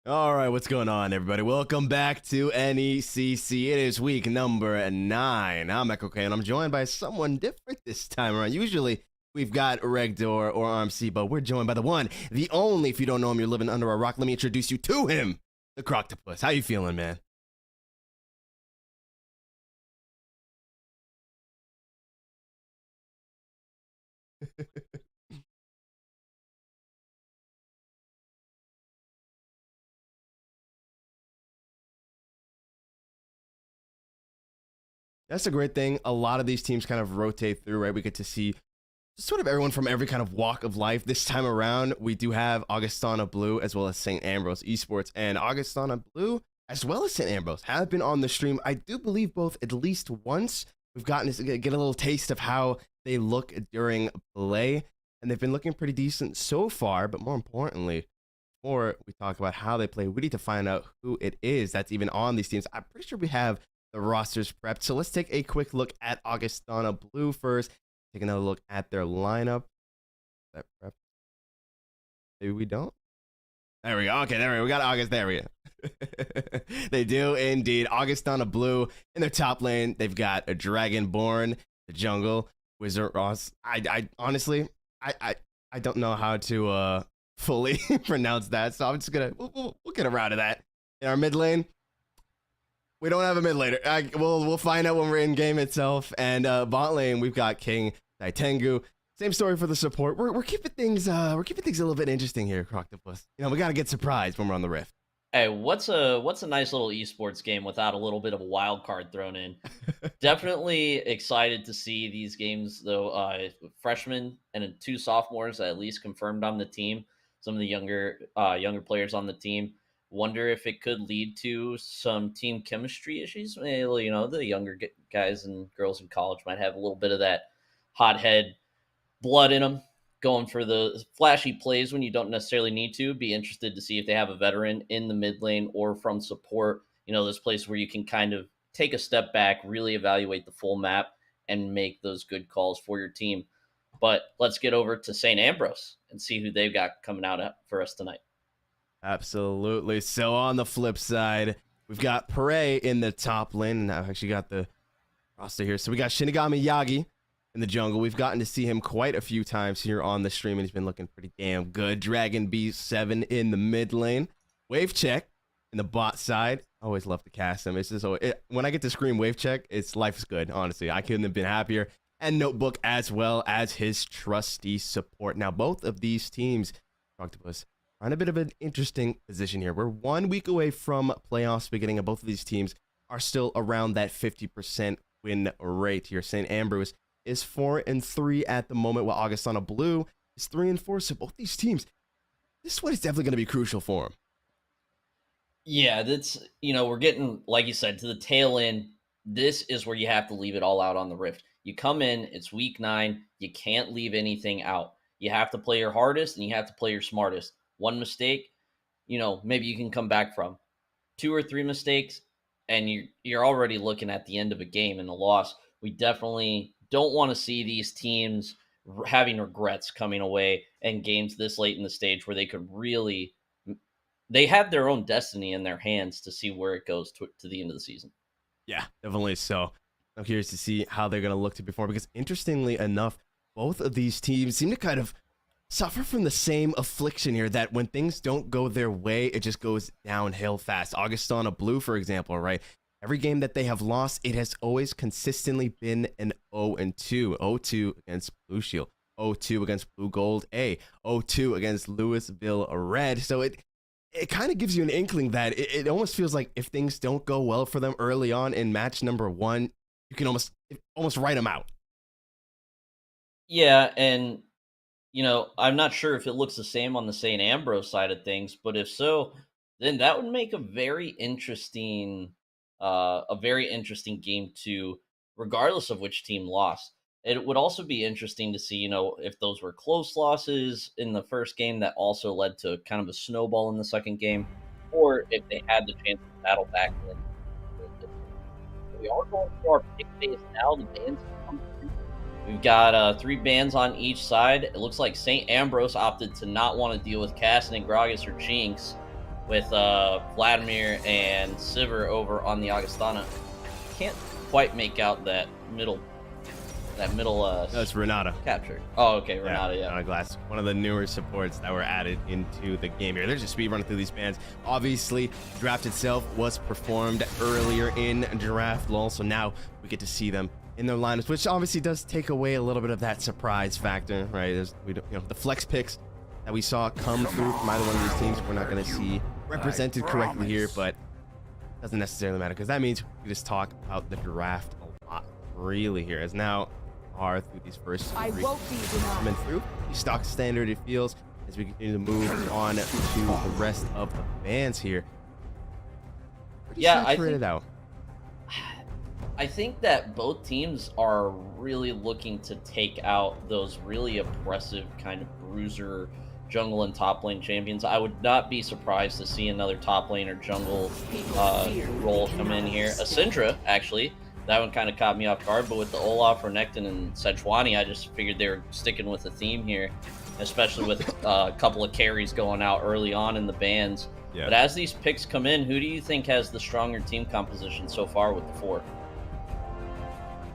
All right, what's going on, everybody? Welcome back to NECC. It is week number 9. I'm Echo K, and I'm joined by someone different this time around. Usually, we've got Regdor or RMC, but we're joined by the one, the only. If you don't know him, you're living under a rock. Let me introduce you to him, the Croctopus. How you feeling, man? That's a great thing. A lot of these teams kind of rotate through, right? We get to see sort of everyone from every kind of walk of life. This time around, we do have Augustana Blue as well as St. Ambrose Esports. And Augustana Blue as well as St. Ambrose have been on the stream, I do believe, both at least once. We've gotten to get a little taste of how they look during play. And they've been looking pretty decent so far. But more importantly, before we talk about how they play, we need to find out who it is that's even on these teams. I'm pretty sure we have the rosters prepped. So let's take a quick look at Augustana Blue first. Take another look at their lineup. That prep. Maybe we don't. There we go. Okay, there we go. We got August. There we go. They do indeed. Augustana Blue in their top lane. They've got a Dragonborn, the jungle, Wizard Ross. I honestly, I don't know how to fully pronounce that, so I'm just gonna we'll get around to that. In our mid lane, we don't have a mid laner. We'll find out when we're in game itself. And bot lane, we've got King Daitengu. Same story for the support. We're keeping things a little bit interesting here, Croctopus. You know, we gotta get surprised when we're on the Rift. Hey, what's a nice little esports game without a little bit of a wild card thrown in? Definitely excited to see these games though. Freshmen and 2 sophomores at least confirmed on the team. Some of the younger players on the team. Wonder if it could lead to some team chemistry issues. You know, the younger guys and girls in college might have a little bit of that hothead blood in them, going for the flashy plays when you don't necessarily need to. Be interested to see if they have a veteran in the mid lane or from support. You know, those places where you can kind of take a step back, really evaluate the full map, and make those good calls for your team. But let's get over to St. Ambrose and see who they've got coming out for us tonight. Absolutely. So on the flip side, we've got Prey in the top lane. And I've actually got the roster here. So we got Shinigami Yagi in the jungle. We've gotten to see him quite a few times here on the stream, and he's been looking pretty damn good. Dragon Beast 7 in the mid lane. Wave Check in the bot side. Always love to cast him. It's just when I get to scream Wave Check, life is good, honestly. I couldn't have been happier. And Notebook as well as his trusty support. Now, both of these teams, Octopus, are in a bit of an interesting position here. We're 1 week away from playoffs beginning, and both of these teams are still around that 50% win rate here. St. Ambrose is 4-3 at the moment, while Augustana Blue is 3-4. So both these teams, this one is definitely going to be crucial for them. Yeah, that's, you know, we're getting, like you said, to the tail end. This is where you have to leave it all out on the Rift. You come in, it's week 9. You can't leave anything out. You have to play your hardest and you have to play your smartest. One mistake, you know, maybe you can come back from. 2 or 3 mistakes, and you're already looking at the end of a game and a loss. We definitely don't want to see these teams having regrets coming away and games this late in the stage where they could really, they have their own destiny in their hands to see where it goes to the end of the season. Yeah, definitely so. I'm curious to see how they're going to look to perform, because interestingly enough, both of these teams seem to kind of suffer from the same affliction here, that when things don't go their way, it just goes downhill fast. Augustana Blue, for example, right? Every game that they have lost, it has always consistently been an 0-2. 0-2 against Blue Shield. 0-2 against Blue Gold A. 0-2 against Louisville Red. So it kind of gives you an inkling that it almost feels like if things don't go well for them early on in match number 1, you can almost write them out. Yeah, and I'm not sure if it looks the same on the St. Ambrose side of things, but if so, then that would make a very interesting game too, regardless of which team lost. It would also be interesting to see, if those were close losses in the first game that also led to kind of a snowball in the second game, or if they had the chance to battle back. We are going through our pick phase now. The bands have come through. We've got 3 bands on each side. It looks like St. Ambrose opted to not want to deal with Casson and Gragas or Jinx, with Vladimir and Sivir over on the Augustana. Can't quite make out that middle. That's Renata. Capture. Oh, okay, Renata. Yeah. Renata Glass, one of the newer supports that were added into the game here. There's just speed running through these bands. Obviously, draft itself was performed earlier in draft lull, so now we get to see them in their lineups, which obviously does take away a little bit of that surprise factor, right? The flex picks that we saw come through from either one of these teams, we're not going to see represented correctly here, but doesn't necessarily matter because that means we just talk about the draft a lot really here, as now are through these first 3 coming through the stock standard. It feels as we continue to move on to the rest of the bands here. Pretty saturated out. I think that both teams are really looking to take out those really oppressive kind of bruiser jungle and top lane champions. I would not be surprised to see another top lane or jungle role come in here. Syndra, actually. That one kind of caught me off guard, but with the Olaf, Renekton, and Sejuani, I just figured they were sticking with the theme here, especially with a couple of carries going out early on in the bans. Yeah. But as these picks come in, who do you think has the stronger team composition so far with the 4?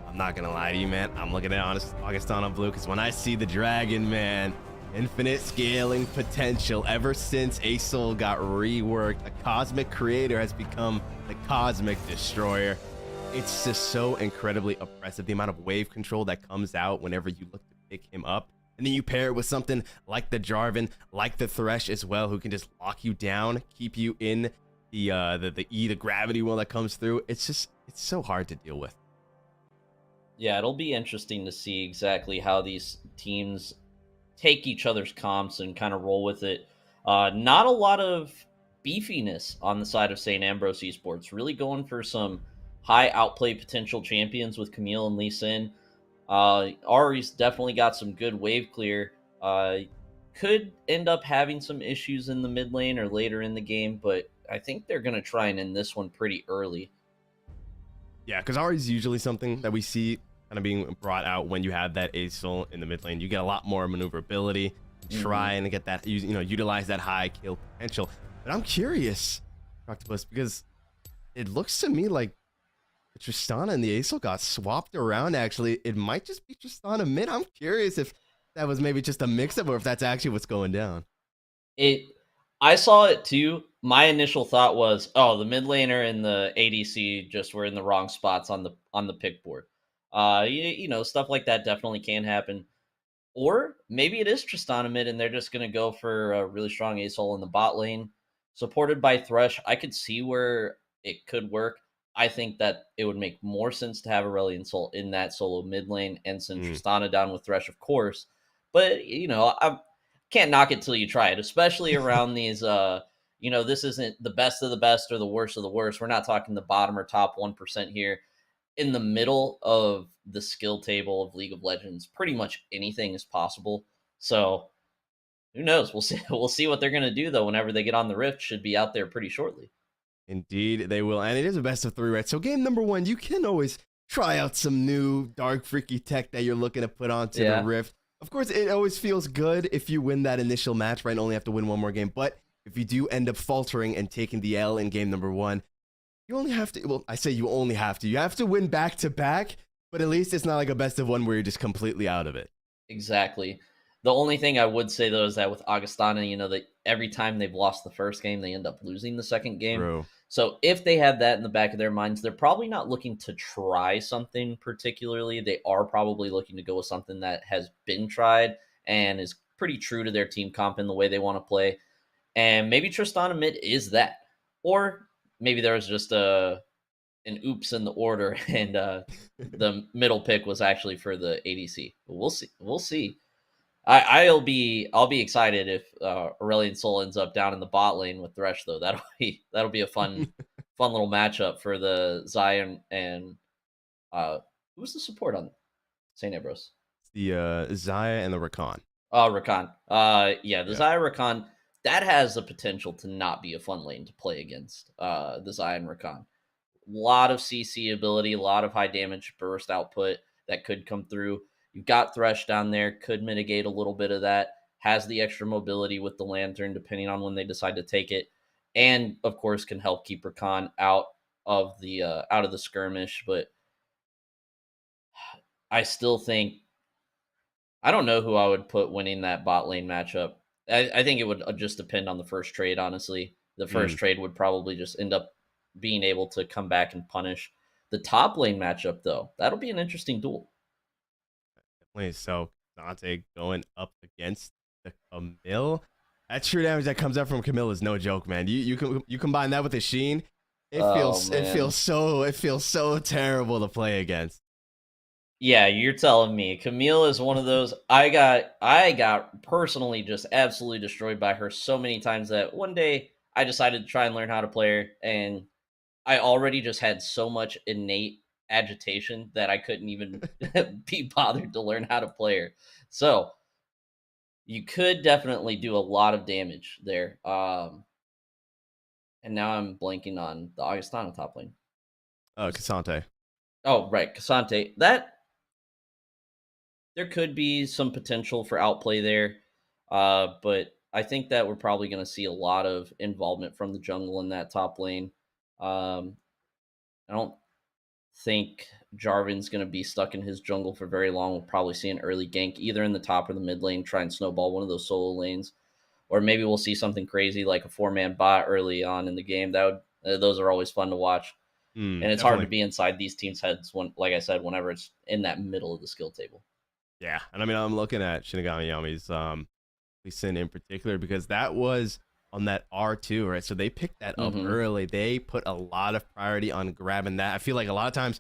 I'm not going to lie to you, man. I'm looking at Augustana Blue because when I see the dragon, man, infinite scaling potential. Ever since Asol got reworked, the Cosmic Creator has become the Cosmic Destroyer. It's just so incredibly oppressive, the amount of wave control that comes out whenever you look to pick him up. And then you pair it with something like the Jarvan, like the Thresh as well, who can just lock you down, keep you in the gravity wheel that comes through. It's so hard to deal with. Yeah, it'll be interesting to see exactly how these teams take each other's comps and kind of roll with it. Not a lot of beefiness on the side of St. Ambrose Esports, really going for some high outplay potential champions with Camille and Lee Sin. Ari's definitely got some good wave clear. Could end up having some issues in the mid lane or later in the game, but I think they're going to try and end this one pretty early. Yeah, because Ari's usually something that we see kind of being brought out when you have that Asol in the mid lane. You get a lot more maneuverability, try and get that, utilize that high kill potential. But I'm curious, Octopus, because it looks to me like Tristana and the Asol got swapped around. Actually, it might just be Tristana mid. I'm curious if that was maybe just a mix-up or if that's actually what's going down. I saw it too. My initial thought was, oh, the mid laner and the ADC just were in the wrong spots on the pick board. Stuff like that definitely can happen. Or maybe it is Tristana mid and they're just going to go for a really strong Asol in the bot lane, supported by Thresh. I could see where it could work. I think that it would make more sense to have Aurelion Sol in that solo mid lane and send Tristana down with Thresh, of course. But, I can't knock it till you try it, especially around these, this isn't the best of the best or the worst of the worst. We're not talking the bottom or top 1% here. In the middle of the skill table of League of Legends, pretty much anything is possible. So who knows? We'll see. We'll see what they're going to do, though, whenever they get on the Rift. Should be out there pretty shortly. Indeed, they will. And it is a best of 3, right? So game number 1, you can always try out some new dark freaky tech that you're looking to put onto the Rift. Of course, it always feels good if you win that initial match, right? Only have to win one more game. But if you do end up faltering and taking the L in game number 1, you only have to, well, I say you only have to. You have to win back-to-back, but at least it's not like a best of 1 where you're just completely out of it. Exactly. The only thing I would say, though, is that with Augustana, that every time they've lost the first game, they end up losing the second game. True. So if they have that in the back of their minds, they're probably not looking to try something particularly. They are probably looking to go with something that has been tried and is pretty true to their team comp in the way they want to play. And maybe Tristana mid is that. Or maybe there was just an oops in the order and the middle pick was actually for the ADC. But we'll see. We'll see. I'll be excited if Aurelion Sol ends up down in the bot lane with Thresh though. That'll be a fun little matchup for the Zion and who's the support on St. Ambrose? The Zaya and the Rakan. Rakan. Yeah, the Yeah. Zaya Rakan, that has the potential to not be a fun lane to play against. The Zaya and Rakan. Lot of CC ability, a lot of high damage burst output that could come through. You've got Thresh down there, could mitigate a little bit of that. Has the extra mobility with the lantern, depending on when they decide to take it, and of course can help keep Rakan out of the skirmish. But I still think I don't know who I would put winning that bot lane matchup. I think it would just depend on the first trade. Honestly, the first trade would probably just end up being able to come back and punish the top lane matchup, though. That'll be an interesting duel. Definitely. So Dante going up against the Camille. That true damage that comes up from Camille is no joke, man. You combine that with the Sheen, it feels so terrible to play against. Yeah, you're telling me Camille is one of those. I got personally just absolutely destroyed by her so many times that one day I decided to try and learn how to play her, and I already just had so much innate agitation that I couldn't even be bothered to learn how to play her. So you could definitely do a lot of damage there. And now I'm blanking on the Augustana top lane. Cassante. Oh, right, Cassante. That there could be some potential for outplay there, but I think that we're probably going to see a lot of involvement from the jungle in that top lane. Um, I don't think Jarvan's going to be stuck in his jungle for very long. We'll probably see an early gank either in the top or the mid lane, try and snowball one of those solo lanes, or maybe we'll see something crazy like a 4-man bot early on in the game. Those are always fun to watch, and it's hard to be inside these teams' heads when, like I said, whenever it's in that middle of the skill table. Yeah, and I mean I'm looking at Shinigami Yami's Lee Sin in particular because that was on that R2, right? So they picked that up early. They put a lot of priority on grabbing that. I feel like a lot of times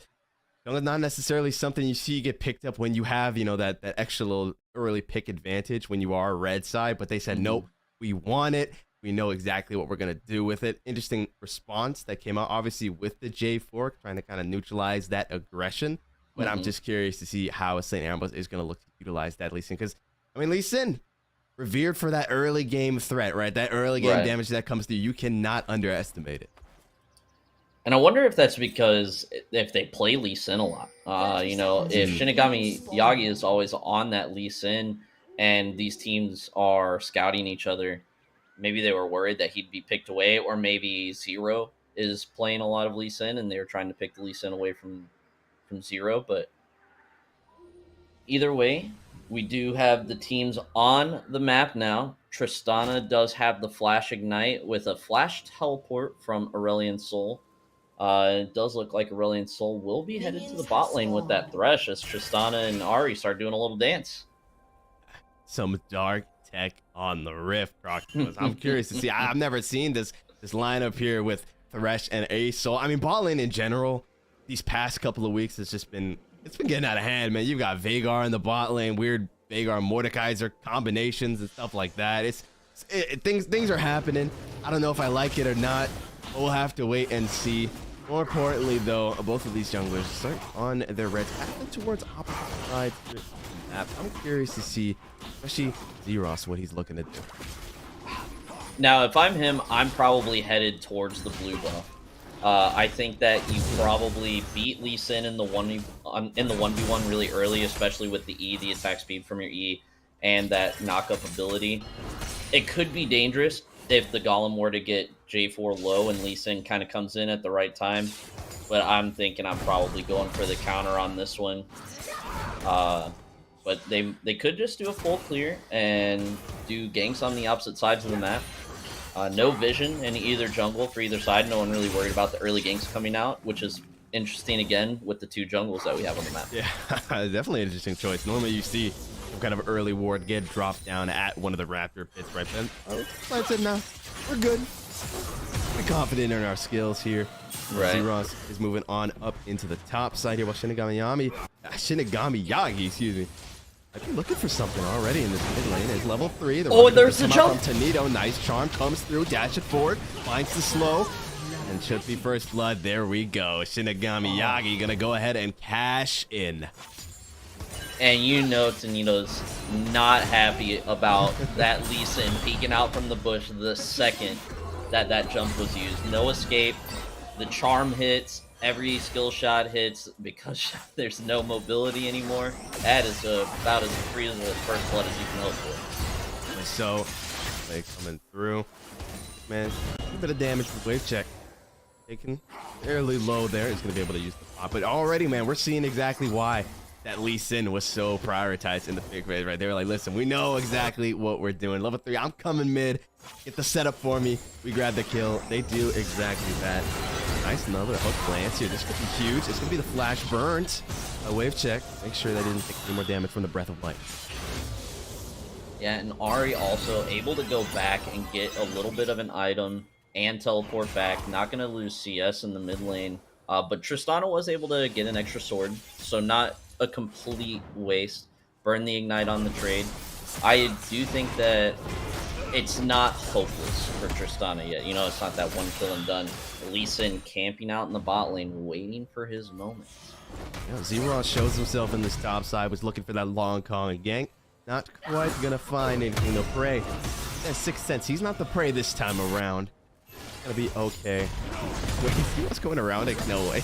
not necessarily something you see get picked up when you have, that extra little early pick advantage when you are red side, but they said, nope, we want it. We know exactly what we're going to do with it. Interesting response that came out, obviously, with the J fork, trying to kind of neutralize that aggression. But I'm just curious to see how St. Ambrose is going to look to utilize that Lee Sin. Because, I mean, Lee Sin, revered for that early game threat, right? That early game damage that comes through. You cannot underestimate it. And I wonder if that's because if they play Lee Sin a lot. If Shinigami Yagi is always on that Lee Sin and these teams are scouting each other, maybe they were worried that he'd be picked away, or maybe Zero is playing a lot of Lee Sin and they're trying to pick the Lee Sin away from Zero. But either way, we do have the teams on the map now. Tristana does have the Flash Ignite with a Flash Teleport from Aurelion Sol. It does look like Aurelion Sol will be headed to the bot lane with that Thresh as Tristana and Ari start doing a little dance. Some dark tech on the Rift, I'm curious to see. I've never seen this lineup here with Thresh and a Sol. I mean, bot lane in general, these past couple of weeks, it's been getting out of hand, man. You've got Veigar in the bot lane, weird Veigar Mordekaiser combinations and stuff like that. Things are happening. I don't know if I like it or not. We'll have to wait and see. More importantly, though, both of these junglers start on their reds, acting towards opposite sides of the map. I'm curious to see, especially Zeros, what he's looking to do. Now, if I'm him, I'm probably headed towards the blue buff. I think that you probably beat Lee Sin in the 1v1 really early, especially with the E, the attack speed from your E, and that knock-up ability. It could be dangerous if the Golem were to get J4 low and Lee Sin kind of comes in at the right time. But I'm thinking I'm probably going for the counter on this one. But they could just do a full clear and do ganks on the opposite sides of the map. No vision in either jungle for either side. No one really worried about the early ganks coming out, which is interesting again with the 2 jungles that we have on the map. Yeah, definitely an interesting choice. Normally you see some kind of early ward get dropped down at one of the raptor pits right then. Oh, I said no, we're good. We're confident in our skills here. Right. Zeros is moving on up into the top side here while Shinigami Yagi, excuse me. I've been looking for something already in this mid lane. It's level 3. Oh, there's the jump from Tanito. Nice charm comes through, dash it forward, finds the slow, and should be first blood. There we go. Shinigami Yagi gonna go ahead and cash in. And you know Tanito's not happy about that Lee Sin peeking out from the bush the second that jump was used. No escape. The charm hits. Every skill shot hits because there's no mobility anymore. That is about as free as the first blood as you can hope for. So, they coming through. Man, a bit of damage with wave check. Taken fairly low there. He's going to be able to use the pop. But already, man, we're seeing exactly why that Lee Sin was so prioritized in the pick phase, right? They were like, listen, we know exactly what we're doing. Level 3, I'm coming mid. Get the setup for me. We grab the kill. They do exactly that. Nice, another hook glance here. This could be huge. It's going to be the flash burnt. A wave check. Make sure they didn't take any more damage from the breath of life. Yeah, and Ari also able to go back and get a little bit of an item and teleport back. Not going to lose CS in the mid lane. But Tristana was able to get an extra sword, so not a complete waste. Burn the ignite on the trade. I do think that it's not hopeless for Tristana yet. You know, it's not that one kill and done. Lee Sin camping out in the bot lane, waiting for his moment. Yeah, Zeros shows himself in this top side, was looking for that long Kong gank. Not quite gonna find anything to prey. That sixth sense. He's not the prey this time around. Gonna be okay. Wait, Zeros going around it? No way.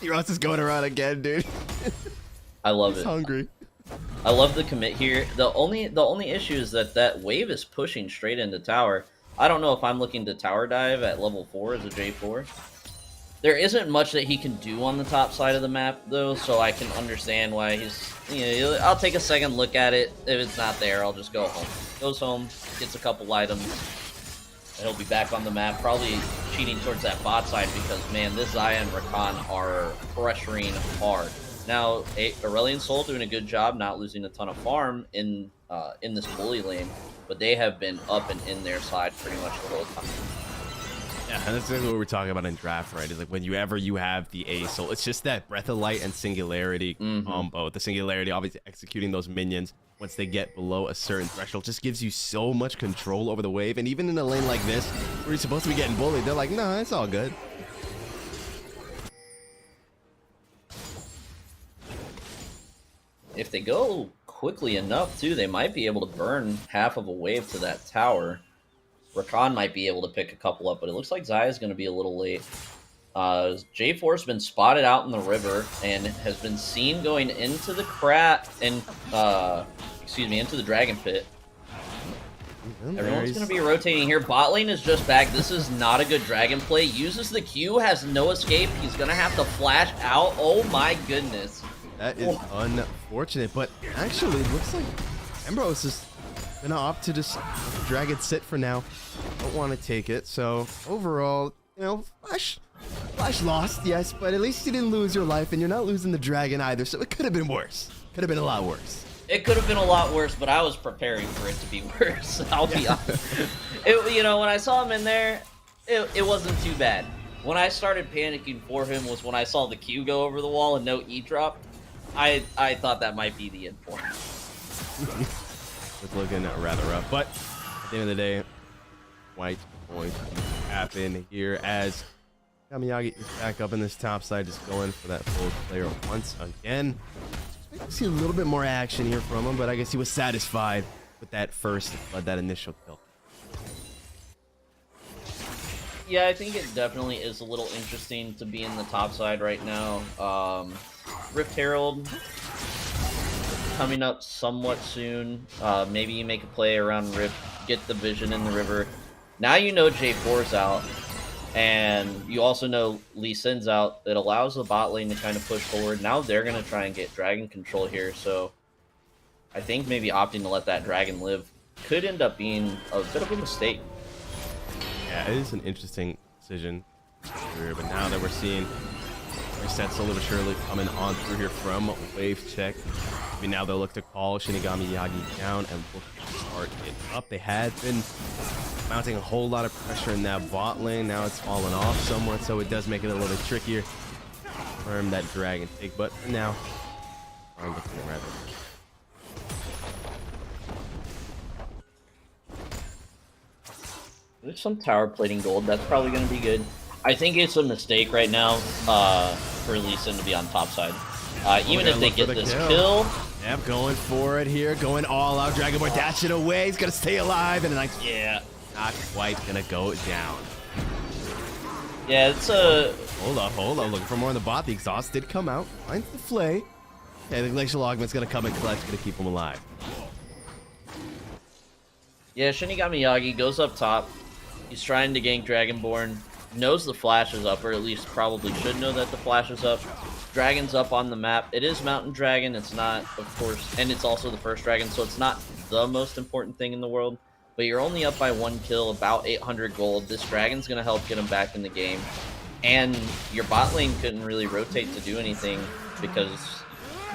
Zeros is going around again, dude. I love He's it. Hungry. I love the commit here. The only issue is that wave is pushing straight into tower. I don't know if I'm looking to tower dive at level 4 as a J4. There isn't much that he can do on the top side of the map, though, so I can understand why he's... You know, I'll take a second look at it. If it's not there, I'll just go home. Goes home, gets a couple items, and he'll be back on the map, probably cheating towards that bot side because, man, this Xayah and Rakan are pressuring hard. Now, Aurelion Sol doing a good job not losing a ton of farm in this bully lane, but they have been up and in their side pretty much the whole time. Yeah, and that's exactly what we're talking about in draft, right? Is like whenever you have the A soul, it's just that breath of light and singularity combo. The singularity, obviously executing those minions once they get below a certain threshold, just gives you so much control over the wave. And even in a lane like this, where you're supposed to be getting bullied, they're like, no, it's all good. If they go quickly enough, too, they might be able to burn half of a wave to that tower. Rakan might be able to pick a couple up, but it looks like Xayah is going to be a little late. J4 has been spotted out in the river and has been seen going into the into the dragon pit. Everyone's going to be rotating here. Bot lane is just back. This is not a good dragon play. Uses the Q, has no escape. He's going to have to flash out. Oh my goodness. That is unfortunate, but actually it looks like Ambrose is gonna opt to just let the dragon sit for now. Don't want to take it. So overall, you know, Flash lost, yes, but at least you didn't lose your life, and you're not losing the dragon either. So it could have been worse. Could have been a lot worse. It could have been a lot worse, but I was preparing for it to be worse. I'll be honest. You know, when I saw him in there, it wasn't too bad. When I started panicking for him was when I saw the Q go over the wall and no E drop. I thought that might be the end for him. It's looking rather rough, but at the end of the day, white going to happen here as Kamiyagi is back up in this top side, just going for that full player once again. I see a little bit more action here from him, but I guess he was satisfied with that first, that initial kill. Yeah, I think it definitely is a little interesting to be in the top side right now. Rift Herald coming up somewhat soon. Maybe you make a play around Rift, get the vision in the river. Now you know J4's out, and you also know Lee Sin's out. It allows the bot lane to kind of push forward. Now they're going to try and get dragon control here, so I think maybe opting to let that dragon live could end up being a bit of a mistake. Yeah, it is an interesting decision here, but now that we're seeing resets slowly but surely coming on through here from Wave Check. I mean, now they'll look to call Shinigami Yagi down and look to start it up. They had been mounting a whole lot of pressure in that bot lane. Now it's fallen off somewhat, so it does make it a little bit trickier. Confirm that dragon take, but for now, I'm looking at rather. There's some tower plating gold. That's probably going to be good. I think it's a mistake right now for Lee Sin to be on top side. Even if they get this kill. Yep, going for it here, going all out. Dragonborn dashing away. He's going to stay alive. And like, yeah, not quite going to go down. Yeah, it's a... Hold up. Looking for more on the bot. The exhaust did come out. Finds the flay. Yeah, the Glacial Augment's going to come and clutch. Going to keep him alive. Yeah, Shinigami Yagi goes up top. He's trying to gank Dragonborn. Knows the flash is up, or at least probably should know that the flash is up. Dragon's up on the map. It is Mountain Dragon. It's not, of course, and it's also the first dragon, so it's not the most important thing in the world. But you're only up by 1 kill, about 800 gold. This dragon's going to help get him back in the game. And your bot lane couldn't really rotate to do anything because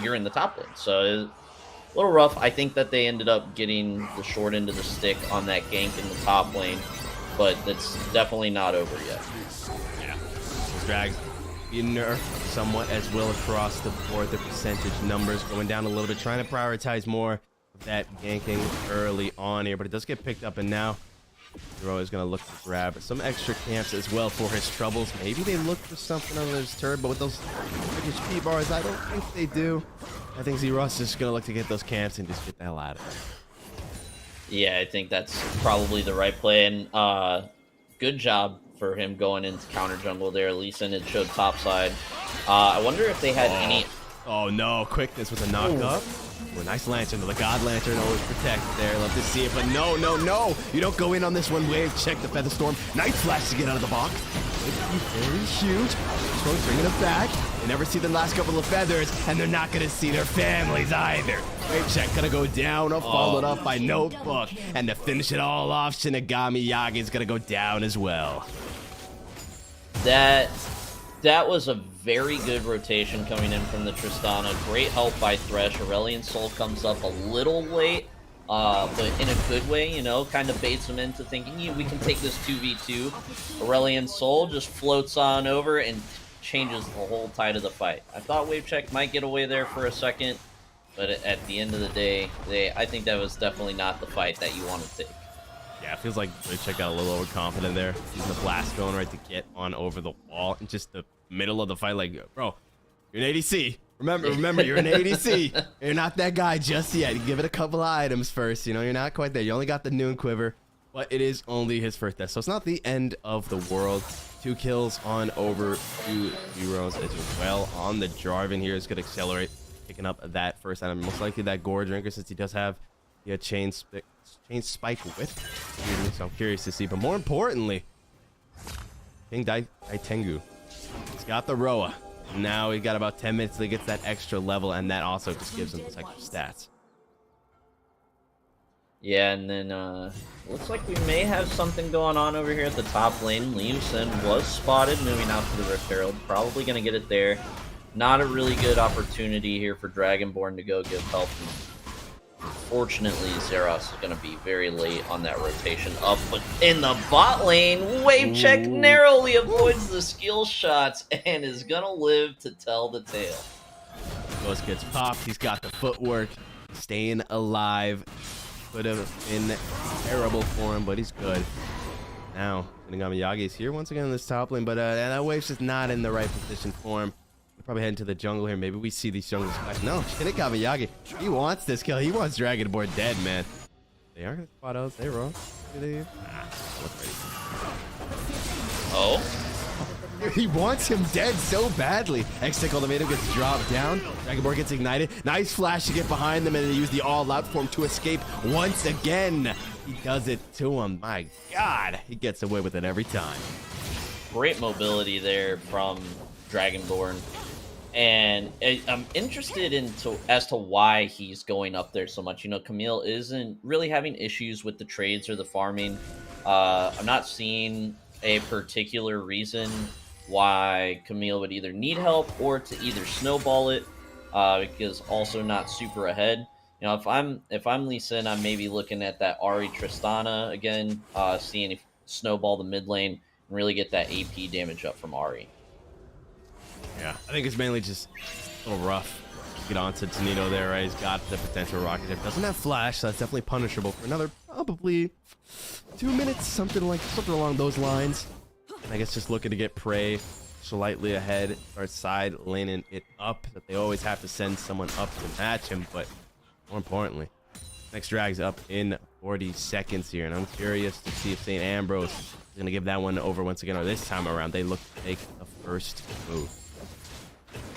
you're in the top lane. So it's a little rough. I think that they ended up getting the short end of the stick on that gank in the top lane. But it's definitely not over yet. Yeah. Drags being nerfed somewhat as well across the board. The percentage numbers going down a little bit, trying to prioritize more of that ganking early on here, but it does get picked up, and now Hero is going to look to grab some extra camps as well for his troubles. Maybe they look for something on his turret, but with those HP bars, I don't think they do. I think Zeros is just going to look to get those camps and just get the hell out of there. Yeah, I think that's probably the right play, and good job for him going into counter jungle there. Lee Sin had showed top side. I wonder if they had any... Oh no, quickness with a knock up. Ooh, a nice lantern, the God Lantern always protect there. Love to see it, but no. You don't go in on this one. Wave check the Feather Storm. Night Flash to get out of the box. Very huge. Strong's bringing it back. They never see the last couple of feathers, and they're not going to see their families either. Wave check gonna go down, followed up by Notebook. And to finish it all off, Shinigami Yagi is gonna go down as well. That was a very good rotation coming in from the Tristana. Great help by Thresh. Aurelion Soul comes up a little late, but in a good way, you know, kind of baits him into thinking, we can take this 2v2. Aurelion Soul just floats on over and changes the whole tide of the fight. I thought Wave Check might get away there for a second, but at the end of the day, I think that was definitely not the fight that you want to take. Yeah, it feels like Wave Check got a little overconfident there. Using the blast going right to get on over the wall in just the middle of the fight. Like, bro, you're an ADC. Remember, you're an ADC. You're not that guy just yet. You give it a couple of items first. You know, you're not quite there. You only got the Noon Quiver, but it is only his first death. So it's not the end of the world. 2 kills on over 2 heroes as well. On the Jarvan here is going to accelerate, picking up that first item. Most likely that Gore Drinker, since he does have the chain spike with. So I'm curious to see. But more importantly, King Dai Tengu. He's got the Roa. Now he got about 10 minutes to get that extra level, and that also just gives him those extra stats. Yeah, and then looks like we may have something going on over here at the top lane. Lee Sin was spotted moving out to the Rift Herald. Probably going to get it there. Not a really good opportunity here for Dragonborn to go give help. Unfortunately, Zeros is going to be very late on that rotation up, but in the bot lane, Wave Check narrowly avoids the skill shots and is going to live to tell the tale. Ghost gets popped. He's got the footwork, staying alive. Could have been terrible for him, but he's good. Now, Shinigami Yagi is here once again in this top lane, but that Wave's just not in the right position for him. We'll probably head into the jungle here. Maybe we see these jungles back. No, Shinigami Yagi, he wants this kill. He wants Dragonborn dead, man. They are going to spot out. They wrong. Oh? He wants him dead so badly. X-Tech Ultimatum gets dropped down. Dragonborn gets ignited. Nice flash to get behind them, and they use the all-out form to escape once again. He does it to him. My God, he gets away with it every time. Great mobility there from Dragonborn. And I'm interested as to why he's going up there so much. You know, Camille isn't really having issues with the trades or the farming. I'm not seeing a particular reason why Camille would either need help or to either snowball it, because also not super ahead. You know, if I'm Lee Sin, I'm maybe looking at that Ari Tristana again, seeing if snowball the mid lane and really get that AP damage up from Ari. Yeah, I think it's mainly just a little rough. Get on to Tonito there, right? He's got the potential rocket ship. Doesn't have flash, so that's definitely punishable for another probably 2 minutes, something along those lines. And I guess just looking to get Prey slightly ahead, or side laning it up. That they always have to send someone up to match him, but more importantly, next drag's up in 40 seconds here, and I'm curious to see if St. Ambrose is gonna give that one over once again, or this time around they look to take the first move.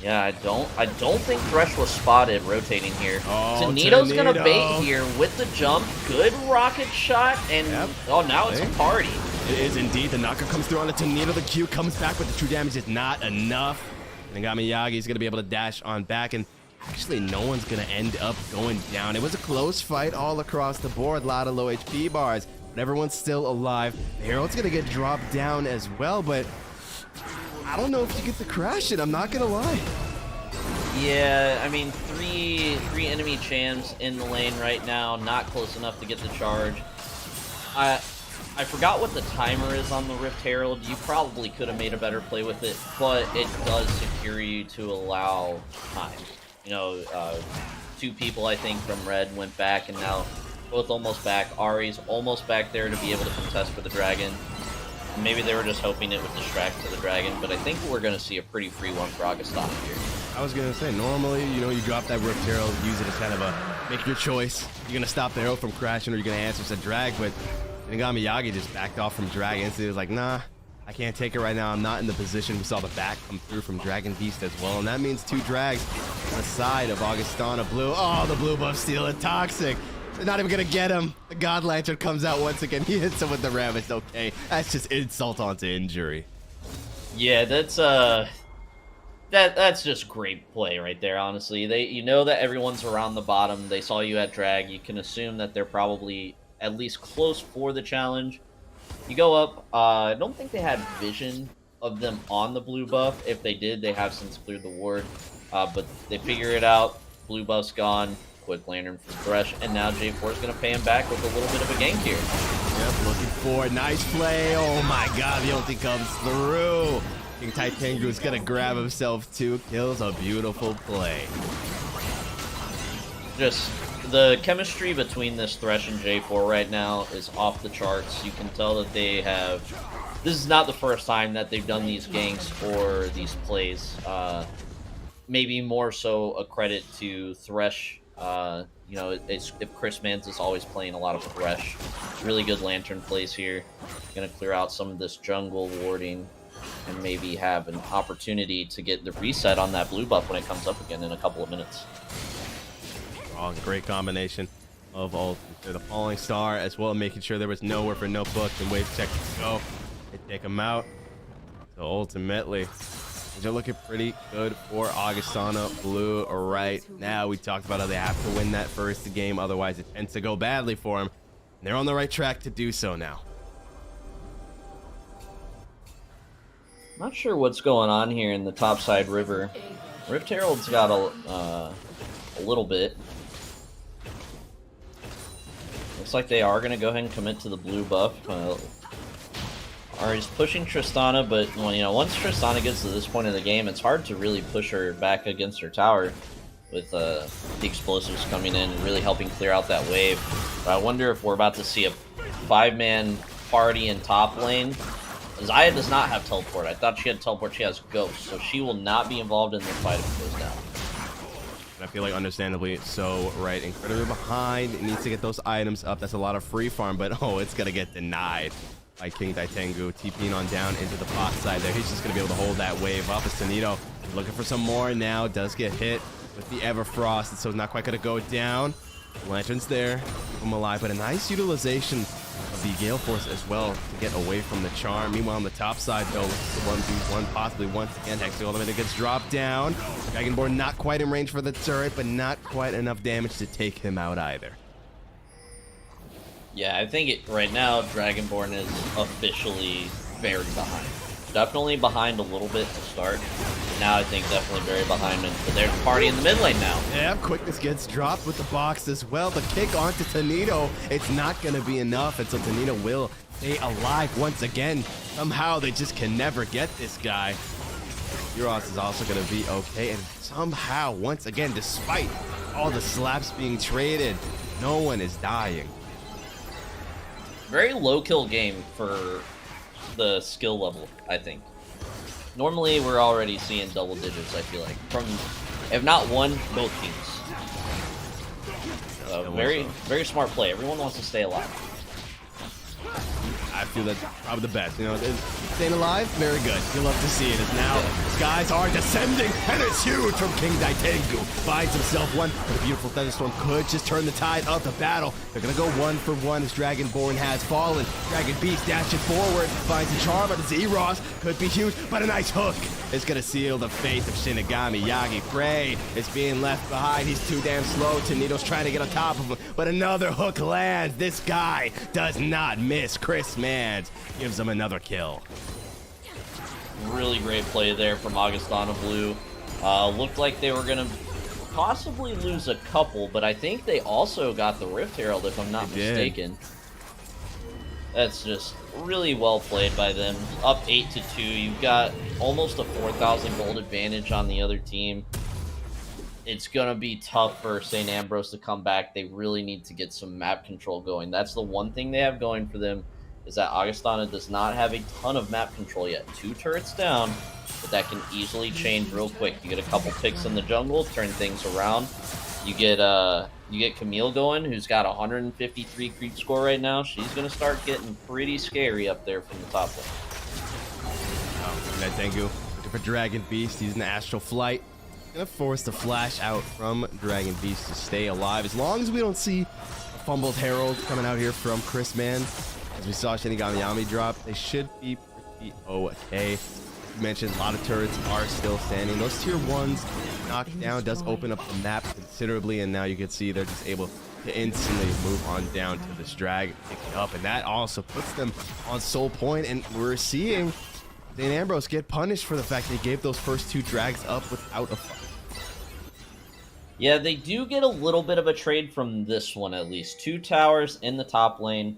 Yeah, I don't think Thresh was spotted rotating here. Oh, Tonito's gonna Tonito. bait here with the jump. Good rocket shot, and oh, now it's a party. It is indeed. The knocker comes through on the Tonito. The Q comes back, but the true damage is not enough. And Yagi's gonna be able to dash on back, and actually no one's gonna end up going down. It was a close fight all across the board. A lot of low HP bars, but everyone's still alive. The Herald's gonna get dropped down as well, but I don't know if you get to crash it. I'm not gonna lie. Yeah, I mean, three enemy champs in the lane right now, not close enough to get the charge. I forgot what the timer is on the Rift Herald. You probably could have made a better play with it, but it does secure you to allow time. You know, 2 people, I think, from Red went back, and now both almost back. Ari's almost back there to be able to contest for the dragon. Maybe they were just hoping it would distract to the dragon, but I think we're going to see a pretty free one for Augustana here. I was going to say, normally, you know, you drop that Rift Herald, use it as kind of a make your choice. You're going to stop the Herald from crashing, or you're going to answer said drag, but Yagi just backed off from drag instantly. He was like, nah, I can't take it right now. I'm not in the position. We saw the back come through from Dragon Beast as well, and that means 2 drags on the side of Augustana Blue. Oh, the blue buff stealing Toxic. They're not even gonna get him. The God Lantern comes out once again. He hits him with the ram. It's okay. That's just insult onto injury. Yeah, that's just great play right there. Honestly, you know that everyone's around the bottom. They saw you at drag. You can assume that they're probably at least close for the challenge. You go up. I don't think they had vision of them on the blue buff. If they did, they have since cleared the ward. But they figure it out. Blue buff's gone. Quick Lantern from Thresh, and now J4 is going to pay him back with a little bit of a gank here. Yep, looking for a nice play. Oh my god, the ulti comes through. King Titangu is going to grab himself 2 kills. A beautiful play. Just the chemistry between this Thresh and J4 right now is off the charts. You can tell that they have... This is not the first time that they've done these ganks or these plays. Maybe more so a credit to Thresh. You know, if Chris Mans is always playing a lot of Thresh. Really good Lantern plays here. Gonna clear out some of this jungle warding and maybe have an opportunity to get the reset on that blue buff when it comes up again in a couple of minutes. Oh, great combination of all the falling star as well, making sure there was nowhere for no book and wave check to go. They take him out. So ultimately, they're looking pretty good for Augustana Blue right now. We talked about how they have to win that first game, otherwise it tends to go badly for them. They're on the right track to do so now. Not sure what's going on here in the topside river. Rift Herald's got a little bit. Looks like they are going to go ahead and commit to the blue buff. Ari's pushing Tristana, but you know, once Tristana gets to this point in the game, it's hard to really push her back against her tower with the explosives coming in and really helping clear out that wave. But I wonder if we're about to see a 5-man party in top lane. Xayah does not have teleport. I thought she had teleport. She has ghost, so she will not be involved in this fight if it goes down. And I feel like understandably so, right? Incredibly behind. It needs to get those items up. That's a lot of free farm, but oh, it's gonna get denied by King Titangu. TPing on down into the bot side there. He's just gonna be able to hold that wave up as Tonito looking for some more now. Does get hit with the Everfrost, and so it's not quite gonna go down. Lantern's there, keep him alive, but a nice utilization of the Gale Force as well to get away from the charm. Meanwhile, on the top side, though, the 1v1 possibly once again. Hexy Ultimate gets dropped down. Dragonborn not quite in range for the turret, but not quite enough damage to take him out either. Yeah, I think right now Dragonborn is officially very behind. Definitely behind a little bit to start. Now I think definitely very behind, but there's a party in the mid lane now. Yeah, quickness gets dropped with the box as well. The kick onto Tanito, it's not going to be enough, and so Tanito will stay alive once again. Somehow they just can never get this guy. Euros is also going to be okay, and somehow, once again, despite all the slaps being traded, no one is dying. Very low kill game for the skill level, I think. Normally, we're already seeing double digits, I feel like, from, if not one, both teams. Very smart play. Everyone wants to stay alive. I feel that's probably the best. You know, staying alive, very good. You'll love to see it. As now skies are descending, and it's huge from King Daitengu. Finds himself one, but a beautiful thunderstorm could just turn the tide of the battle. They're gonna go 1 for 1 as Dragonborn has fallen. Dragon Beast dashing forward, finds a charm on Zeros. Could be huge, but a nice hook is gonna seal the fate of Shinigami Yagi. Prey is being left behind. He's too damn slow. Tanito's trying to get on top of him, but another hook lands. This guy does not miss. Chris Mans gives him another kill. Really great play there from Augustana Blue. Looked like they were going to possibly lose a couple, but I think they also got the Rift Herald, if I'm not mistaken. That's just really well played by them. Up 8-2. You've got almost a 4,000 gold advantage on the other team. It's going to be tough for St. Ambrose to come back. They really need to get some map control going. That's the one thing they have going for them, is that Augustana does not have a ton of map control yet. 2 turrets down, but that can easily change real quick. You get a couple picks in the jungle, turn things around. You get Camille going, who's got 153 creep score right now. She's going to start getting pretty scary up there from the top lane. Oh, thank you. Looking for Dragon Beast, using the Astral Flight. Gonna force the flash out from Dragon Beast to stay alive. As long as we don't see a fumbled Herald coming out here from Chris Man, as we saw Shinigami Yami drop, they should be pretty okay. You mentioned a lot of turrets are still standing. Those tier 1s knocked down does open up the map considerably, and now you can see they're just able to instantly move on down to this drag, pick it up, and that also puts them on soul point, and we're seeing St. Ambrose get punished for the fact they gave those first 2 drags up without a fight. Yeah, they do get a little bit of a trade from this one, at least. 2 towers in the top lane.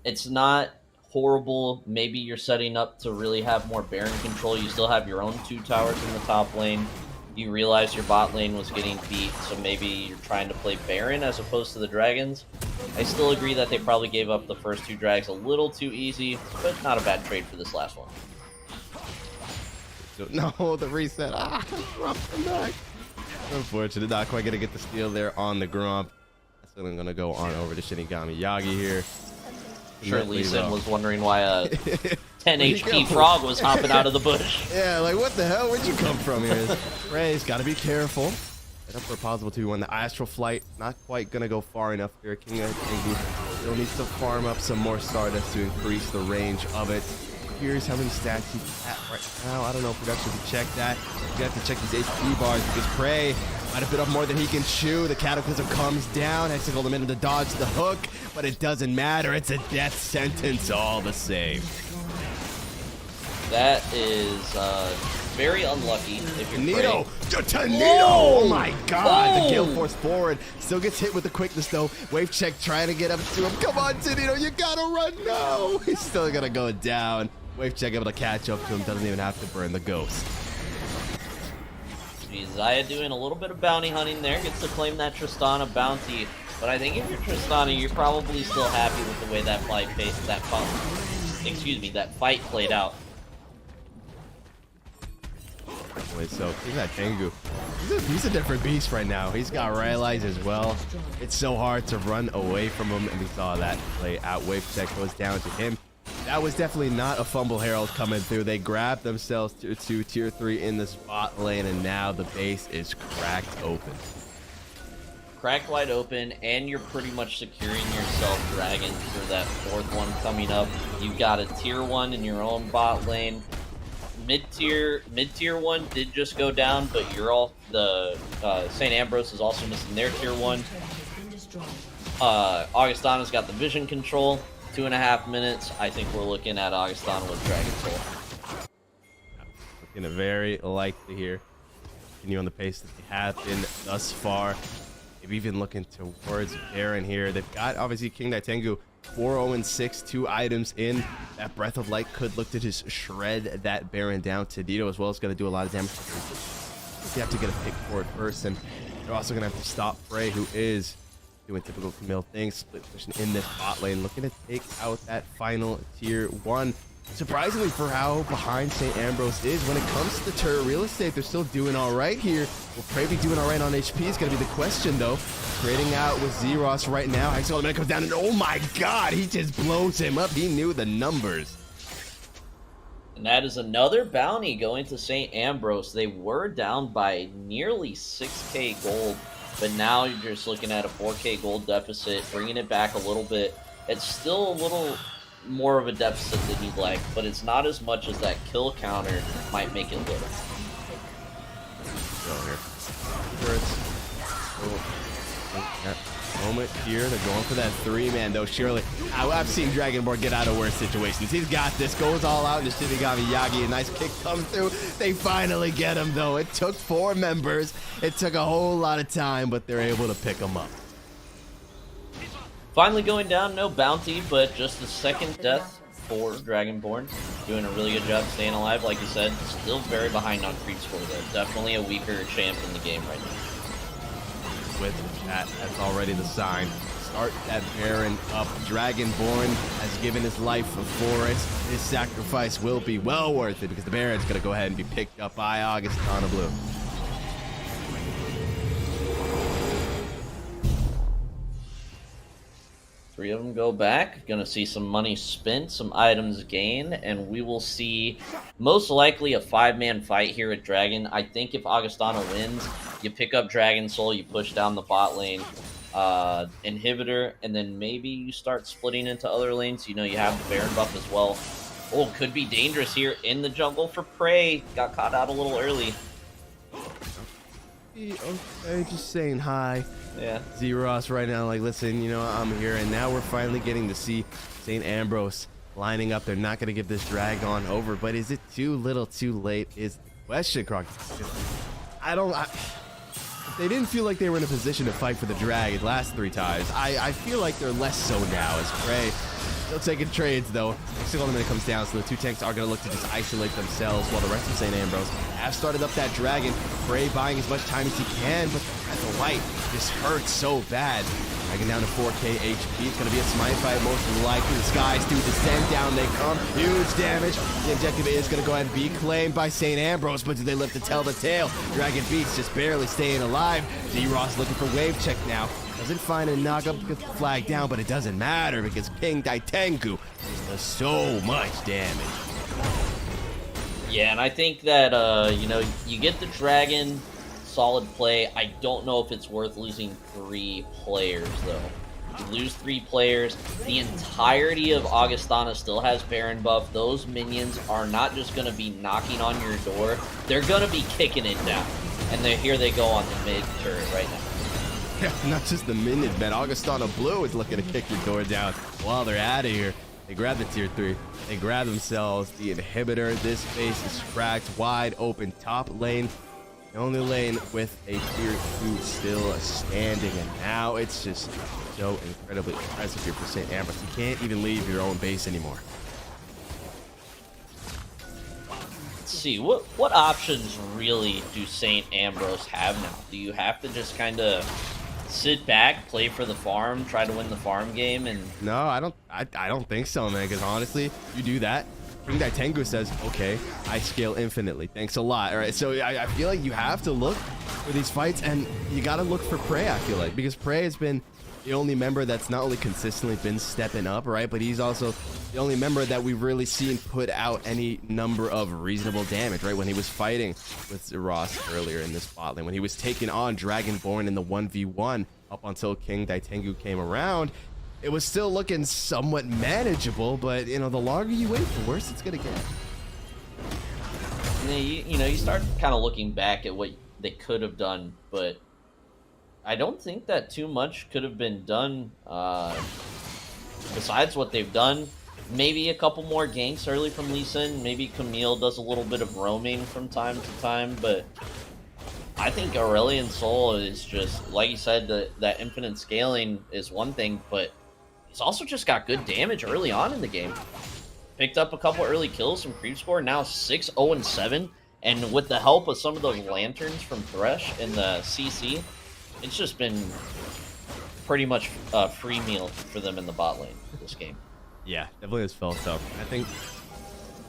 It's not horrible. Maybe you're setting up to really have more Baron control. You still have your own 2 towers in the top lane. You realize your bot lane was getting beat, so maybe you're trying to play Baron as opposed to the Dragons. I still agree that they probably gave up the first 2 drags a little too easy, but not a bad trade for this last one. No, the reset. Grump come back. Unfortunate, not quite gonna get the steal there on the Grump. So I'm gonna go on over to Shinigami Yagi here. Sure, Lee Sin was wondering why a 10 HP frog was hopping out of the bush. Yeah, like what the hell? Where'd you come from here? Ray's gotta be careful. Set up for a possible 2-1. The Astral Flight, not quite gonna go far enough here. King Tengu still needs to farm up some more Stardust to increase the range of it. Here's how many stats he's at right now. I don't know, production can check that. You have to check these HP bars because Prey might have bit off more than he can chew. The Cataclysm comes down. Hexical the minute to dodge the hook, but it doesn't matter. It's a death sentence all the same. That is very unlucky if you're Tanito! Tanito! Oh! Oh my god! The Gale Force forward. Still gets hit with the quickness though. Wave check trying to get up to him. Come on, Tanito, you gotta run! No! He's still gonna go down. Wave check able to catch up to him. Doesn't even have to burn the ghost. Zaya doing a little bit of bounty hunting there. Gets to claim that Tristana bounty. But I think if you're Tristana, you're probably still happy with the way that fight played out. Wait, so he's that Tengu. He's a different beast right now. He's got Rylai's as well. It's so hard to run away from him, and we saw that play out. Wave check goes down to him. That was definitely not a fumble Herald coming through. They grabbed themselves tier 2, tier 3 in the spot lane, and now the base is cracked open. Cracked wide open, and you're pretty much securing yourself dragons for that 4th one coming up. You've got a tier 1 in your own bot lane. Mid-tier 1 did just go down, but you're all the St. Ambrose is also missing their tier 1. Augustana's got the vision control. 2.5 minutes. I think we're looking at Augustana with Dragon Soul. Looking very likely here. Continue on the pace that they have been thus far. Maybe even looking towards Baron here. They've got, obviously, King Daitengu 4-0-6, 2 items in. That Breath of Light could look to just shred that Baron down. Tadito as well is going to do a lot of damage. You have to get a pick for it first, and they're also going to have to stop Frey, who is doing typical Camille things, split pushing in this bot lane, looking to take out that final tier 1. Surprisingly for how behind St. Ambrose is when it comes to the turret real estate, they're still doing all right here. Will Prey be doing all right on HP is going to be the question, though. Trading out with Zeros right now. Hexal Element comes down, and oh my god, he just blows him up. He knew the numbers. And that is another bounty going to St. Ambrose. They were down by nearly 6k gold, but now you're just looking at a 4k gold deficit, bringing it back a little bit. It's still a little more of a deficit than you'd like, but it's not as much as that kill counter might make it look. Go here. That moment here, they're going for that 3-man though. Surely, I've seen Dragonborn get out of worse situations. He's got this, goes all out in the Shinigami Yagi. A nice kick comes through. They finally get him though. It took 4 members. It took a whole lot of time, but they're able to pick him up. Finally going down, no bounty, but just the second death for Dragonborn. Doing a really good job staying alive, like you said. Still very behind on creep score though. Definitely a weaker champ in the game right now. With that, that's already the sign. Start that Baron up. Dragonborn has given his life for it. His sacrifice will be well worth it because the Baron's going to go ahead and be picked up by Augustana Blue. Three of them go back. Gonna see some money spent, some items gained, and we will see most likely a 5-man fight here at Dragon. I think if Augustana wins, you pick up Dragon Soul, you push down the bot lane inhibitor, and then maybe you start splitting into other lanes. You know, you have the Baron buff as well. Oh, could be dangerous here in the jungle for Prey. Got caught out a little early. Okay, just saying hi. Yeah. Zeros right now, like, listen, you know, I'm here, and now we're finally getting to see St. Ambrose lining up. They're not going to give this drag on over, but is it too little, too late is the question, Croc. They didn't feel like they were in a position to fight for the drag the last 3 times. I feel like they're less so now as Prey. Still taking trades, though. Still on the minute comes down, so the 2 tanks are going to look to just isolate themselves while the rest of St. Ambrose have started up that dragon. Prey buying as much time as he can, but the light just hurts so bad. Dragon down to 4k HP. It's going to be a smite fight, most likely. The skies do descend, down they come. Huge damage. The objective is going to go ahead and be claimed by St. Ambrose, but do they live to tell the tale? Dragon Beats just barely staying alive. D-Ross looking for wave check now. Doesn't find a knock-up, gets the flag down, but it doesn't matter because King Daitengu does so much damage. Yeah, and I think that, you know, you get the dragon, solid play. I don't know if it's worth losing 3 players, though. You lose 3 players. The entirety of Augustana still has Baron buff. Those minions are not just going to be knocking on your door. They're going to be kicking it down. And here they go on the mid turret right now. Yeah, not just the minions, man. Augustana Blue is looking to kick your door down while they're out of here. They grab the tier 3. They grab themselves the inhibitor. This space is cracked wide open. Top lane. The only lane with a tier 2 still standing. And now it's just so incredibly impressive here for St. Ambrose. You can't even leave your own base anymore. Let's see, what options really do St. Ambrose have now? Do you have to just kind of sit back, play for the farm, try to win the farm game? And no, I don't think so, man, because honestly, you do that, King Daitengu says, okay, I scale infinitely, thanks a lot. All right, so I feel like you have to look for these fights, and you got to look for Prey, I feel like, because Prey has been the only member that's not only consistently been stepping up, right, but he's also the only member that we've really seen put out any number of reasonable damage, right? When he was fighting with Ross earlier in this bot lane, when he was taking on Dragonborn in the 1v1 up until King Daitengu came around, it was still looking somewhat manageable, but, you know, the longer you wait, the worse it's going to get. You know, you start kind of looking back at what they could have done, but I don't think that too much could have been done besides what they've done. Maybe a couple more ganks early from Lee Sin. Maybe Camille does a little bit of roaming from time to time, but I think Aurelion Sol is just, like you said, that infinite scaling is one thing, but he's also just got good damage early on in the game. Picked up a couple early kills, some creep score, now 6-0-7, and with the help of some of those lanterns from Thresh in the CC, it's just been pretty much a free meal for them in the bot lane this game. Yeah, definitely has felt up. I think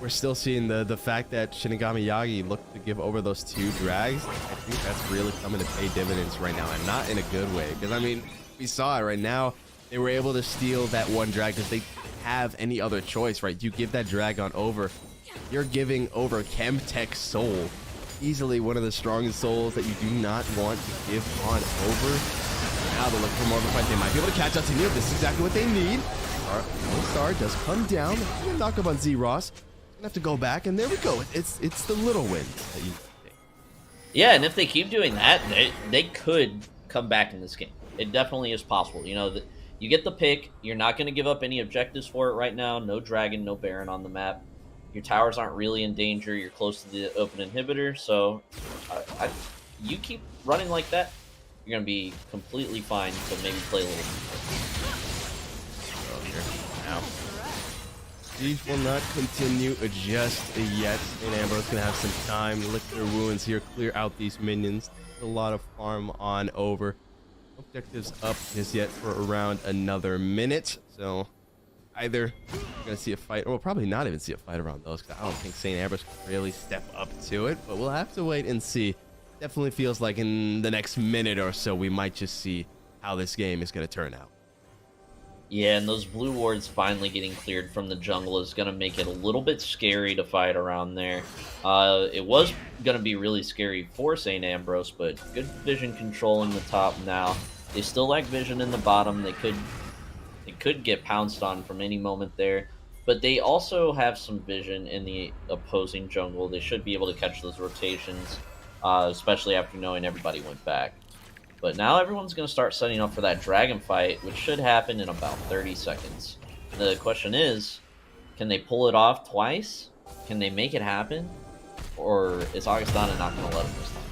we're still seeing the fact that Shinigami Yagi looked to give over those 2 drags. I think that's really coming to pay dividends right now, and not in a good way. Because, I mean, we saw it right now. They were able to steal that 1 drag because they have any other choice, right? You give that drag on over, you're giving over Chemtech Soul. Easily one of the strongest souls that you do not want to give on over. Now they're looking for more of a fight. They might be able to catch up to Neil. This is exactly what they need. Star does come down. Knock up on Z-Ross. Gonna have to go back, and there we go. It's the little wins that you take. Yeah, and if they keep doing that, they could come back in this game. It definitely is possible. You know, you get the pick. You're not going to give up any objectives for it right now. No Dragon, no Baron on the map. Your towers aren't really in danger. You're close to the open inhibitor. So you keep running like that, you're going to be completely fine to maybe play a little here. Now, Siege will not continue just yet. And Ambrose going to have some time to lick their wounds here, clear out these minions. A lot of farm on over. Objectives up just yet for around another minute. So either we're going to see a fight, or we'll probably not even see a fight around those, because I don't think St. Ambrose can really step up to it. But we'll have to wait and see. Definitely feels like in the next minute or so, we might just see how this game is going to turn out. Yeah, and those blue wards finally getting cleared from the jungle is going to make it a little bit scary to fight around there. It was going to be really scary for St. Ambrose, but good vision control in the top now. They still lack vision in the bottom. They could get pounced on from any moment there, but they also have some vision in the opposing jungle. They should be able to catch those rotations, especially after knowing everybody went back. But now everyone's going to start setting up for that dragon fight, which should happen in about 30 seconds. The question is, can they pull it off twice? Can they make it happen? Or is Augustana not going to let them this time?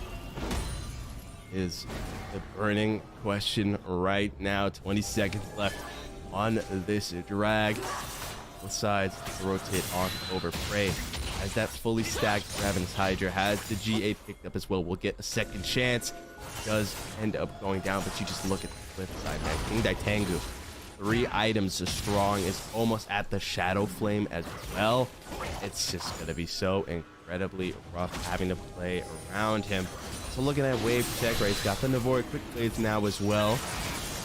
Is the burning question right now. 20 seconds left on this drag. Both sides rotate on over Prey. As that fully stacked Ravenous Hydra has the GA picked up as well. We'll get a second chance. Does end up going down, but you just look at the flip side, man. King Daitangu, 3 items as strong, is almost at the Shadow Flame as well. It's just going to be so incredibly rough having to play around him. So looking at wave check, right? He's got the Navori quick blades now as well.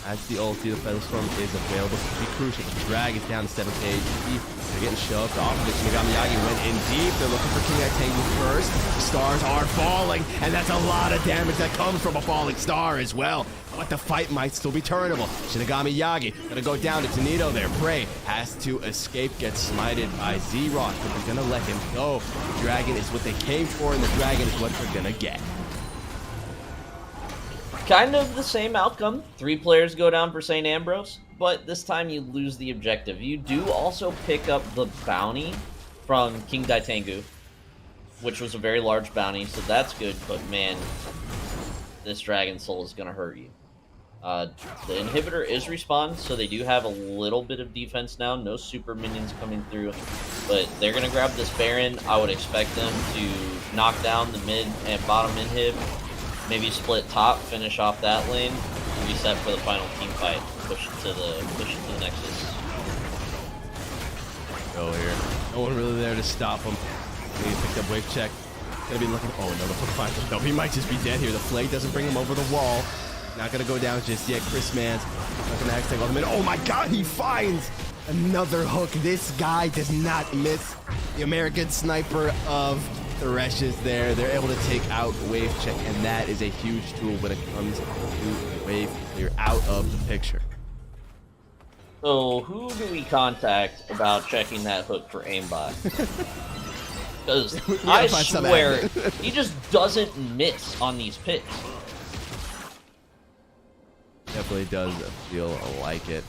As the ulti, the Feather Storm is available. This will be crucial. The drag is down to 7k HP. They're getting shoved off of it. Shinigami Yagi went in deep. They're looking for King Daitangu first. The stars are falling, and that's a lot of damage that comes from a falling star as well. But the fight might still be turnable. Shinigami Yagi gonna go down to Tanito there. Prey has to escape, gets smited by Z-Rock, but they're gonna let him go. The dragon is what they came for, and the dragon is what they're gonna get. Kind of the same outcome. 3 players go down for St. Ambrose, but this time you lose the objective. You do also pick up the bounty from King Daitangu, which was a very large bounty, so that's good, but man, this Dragon Soul is going to hurt you. The inhibitor is respawned, so they do have a little bit of defense now. No super minions coming through, but they're going to grab this Baron. I would expect them to knock down the mid and bottom inhib. Maybe split top, finish off that lane, reset for the final team fight, push it to the Nexus. Go here. No one really there to stop him. He picked up wave check. Gonna be looking. Oh no, the hook finds him. No, he might just be dead here. The flag doesn't bring him over the wall. Not gonna go down just yet. Chris Mans not gonna hashtag all the minute. Oh my God, he finds another hook. This guy does not miss. The American sniper of the Resh is there. They're able to take out wave check, and that is a huge tool when it comes to wave clear out of the picture. So who do we contact about checking that hook for aimbot? Because I swear he just doesn't miss on these picks. definitely does feel like it.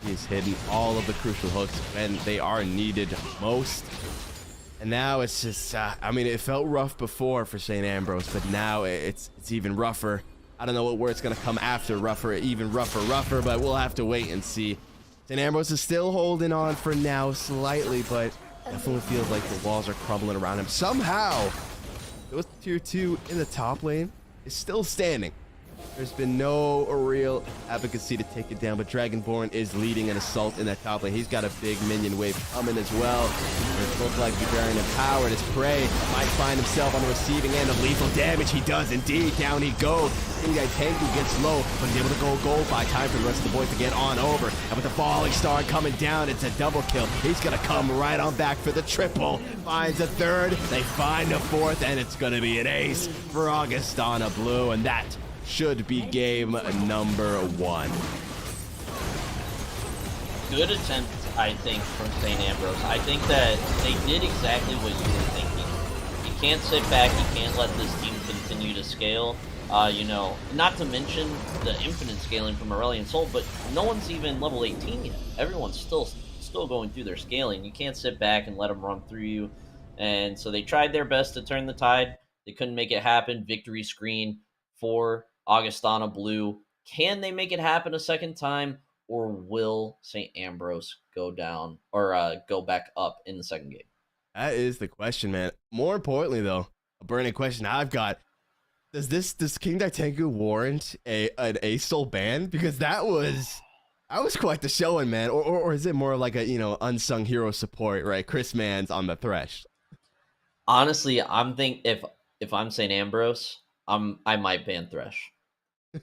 He's hitting all of the crucial hooks when they are needed most. And now it's just, I mean, it felt rough before for St. Ambrose, but now it's even rougher. I don't know what word's going to come after rougher, even rougher, but we'll have to wait and see. St. Ambrose is still holding on for now slightly, but definitely feels like the walls are crumbling around him. Somehow, those tier 2 in the top lane is still standing. There's been no real advocacy to take it down, but Dragonborn is leading an assault in that top lane. He's got a big minion wave coming as well. It looks like Bavarian empowered. His prey might find himself on the receiving end of lethal damage. He does indeed. Down he goes. King Tanku gets low, but he's able to go gold by time for the rest of the boys to get on over. And with the falling star coming down, it's a double kill. He's going to come right on back for the triple. Finds a third. They find a fourth, and it's going to be an ace for Augustana Blue, and that should be game number 1. Good attempt, I think, from St. Ambrose. I think that they did exactly what you were thinking. You can't sit back. You can't let this team continue to scale. You know, not to mention the infinite scaling from Aurelion Sol, but no one's even level 18 yet. Everyone's still going through their scaling. You can't sit back and let them run through you. And so they tried their best to turn the tide. They couldn't make it happen. Victory screen for Augustana Blue. Can they make it happen a second time, or will St. Ambrose go down or go back up in the second game? That is the question, man. More importantly, though, a burning question I've got: does King Daitengu warrant an Ace-Soul ban? Because that was quite the showing, man. Or is it more like a unsung hero support, right? Chris Mann's on the Thresh. Honestly, if I'm St. Ambrose, I might ban Thresh.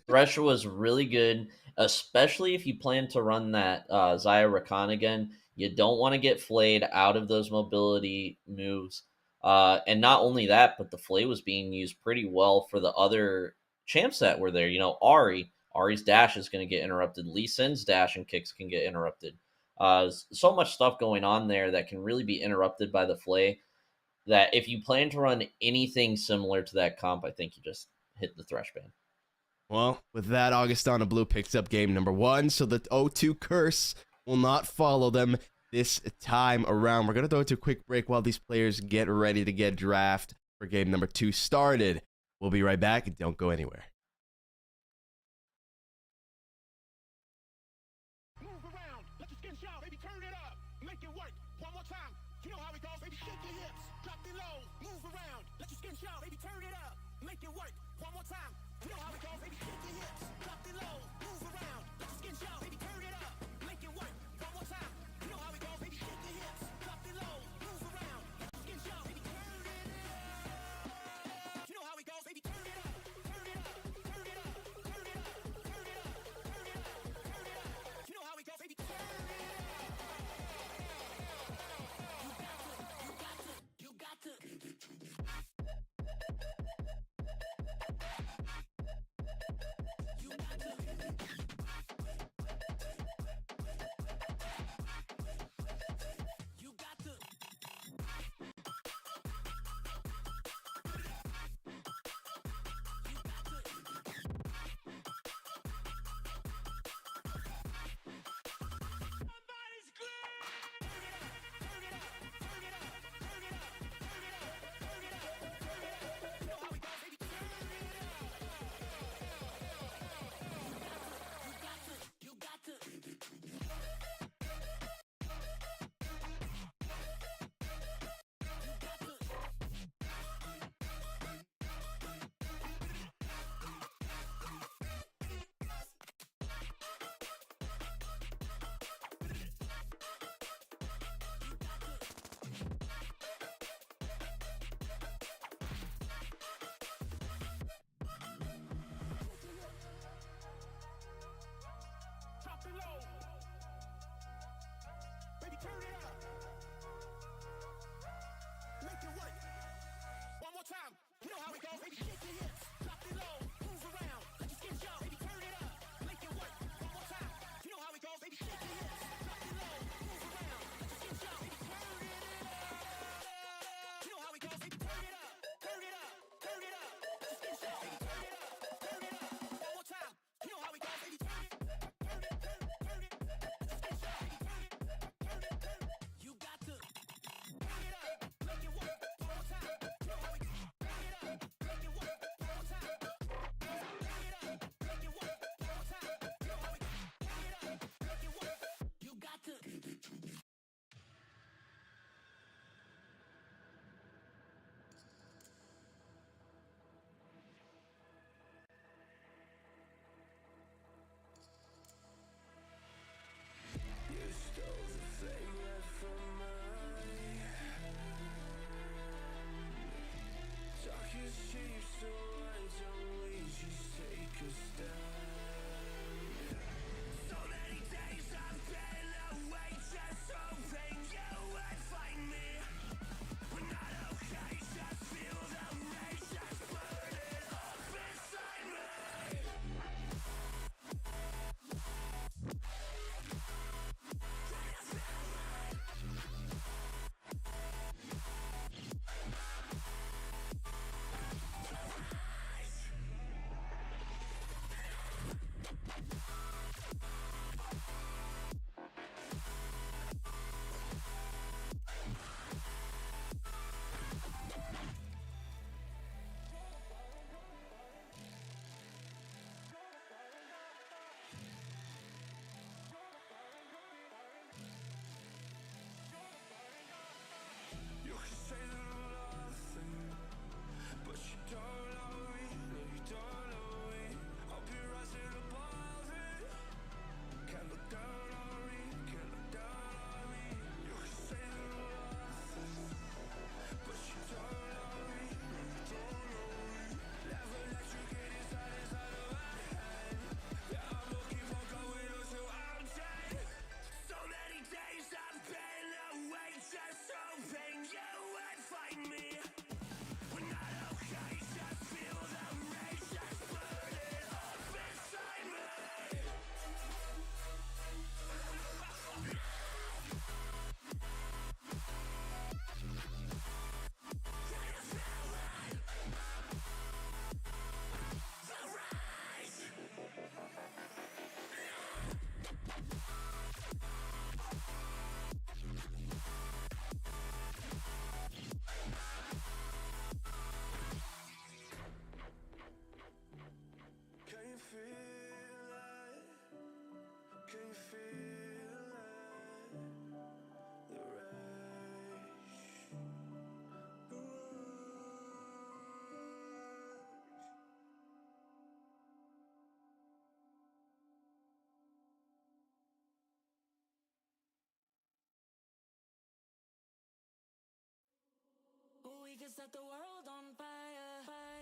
Thresh was really good, especially if you plan to run that Zaya Rakan again. You don't want to get flayed out of those mobility moves. And not only that, but the flay was being used pretty well for the other champs that were there. You know, Ari's dash is going to get interrupted. Lee Sin's dash and kicks can get interrupted. So much stuff going on there that can really be interrupted by the flay, that if you plan to run anything similar to that comp, I think you just hit the Thresh ban. Well, with that, Augustana Blue picks up game number 1, so the 0-2 curse will not follow them this time around. We're going to throw it to a quick break while these players get ready to get draft for game number 2 started. We'll be right back. Don't go anywhere. Move around. Let your skin shout, baby. Turn it up. Make it work. One more time. You know how it goes, baby. Shake your hips. Drop it low. Move around. Let your skin shout, baby. Turn it up. Make it work. One more time. You know how it goes, baby. Shake your hips. Drop it low. Move around. Let your skin shout, baby. Turn it up. Make it work. One more time. You know how it goes, baby. Shake your hips. Drop it low. Move around. Let your skin shout, baby. Turn it up. You know how it goes, baby. Turn it up. Turn it up. Turn it up. Turn it up. Turn it up. Turn it up. Turn it up. You know how it goes, baby. Turn it up. You got to. We can set the world on fire, fire.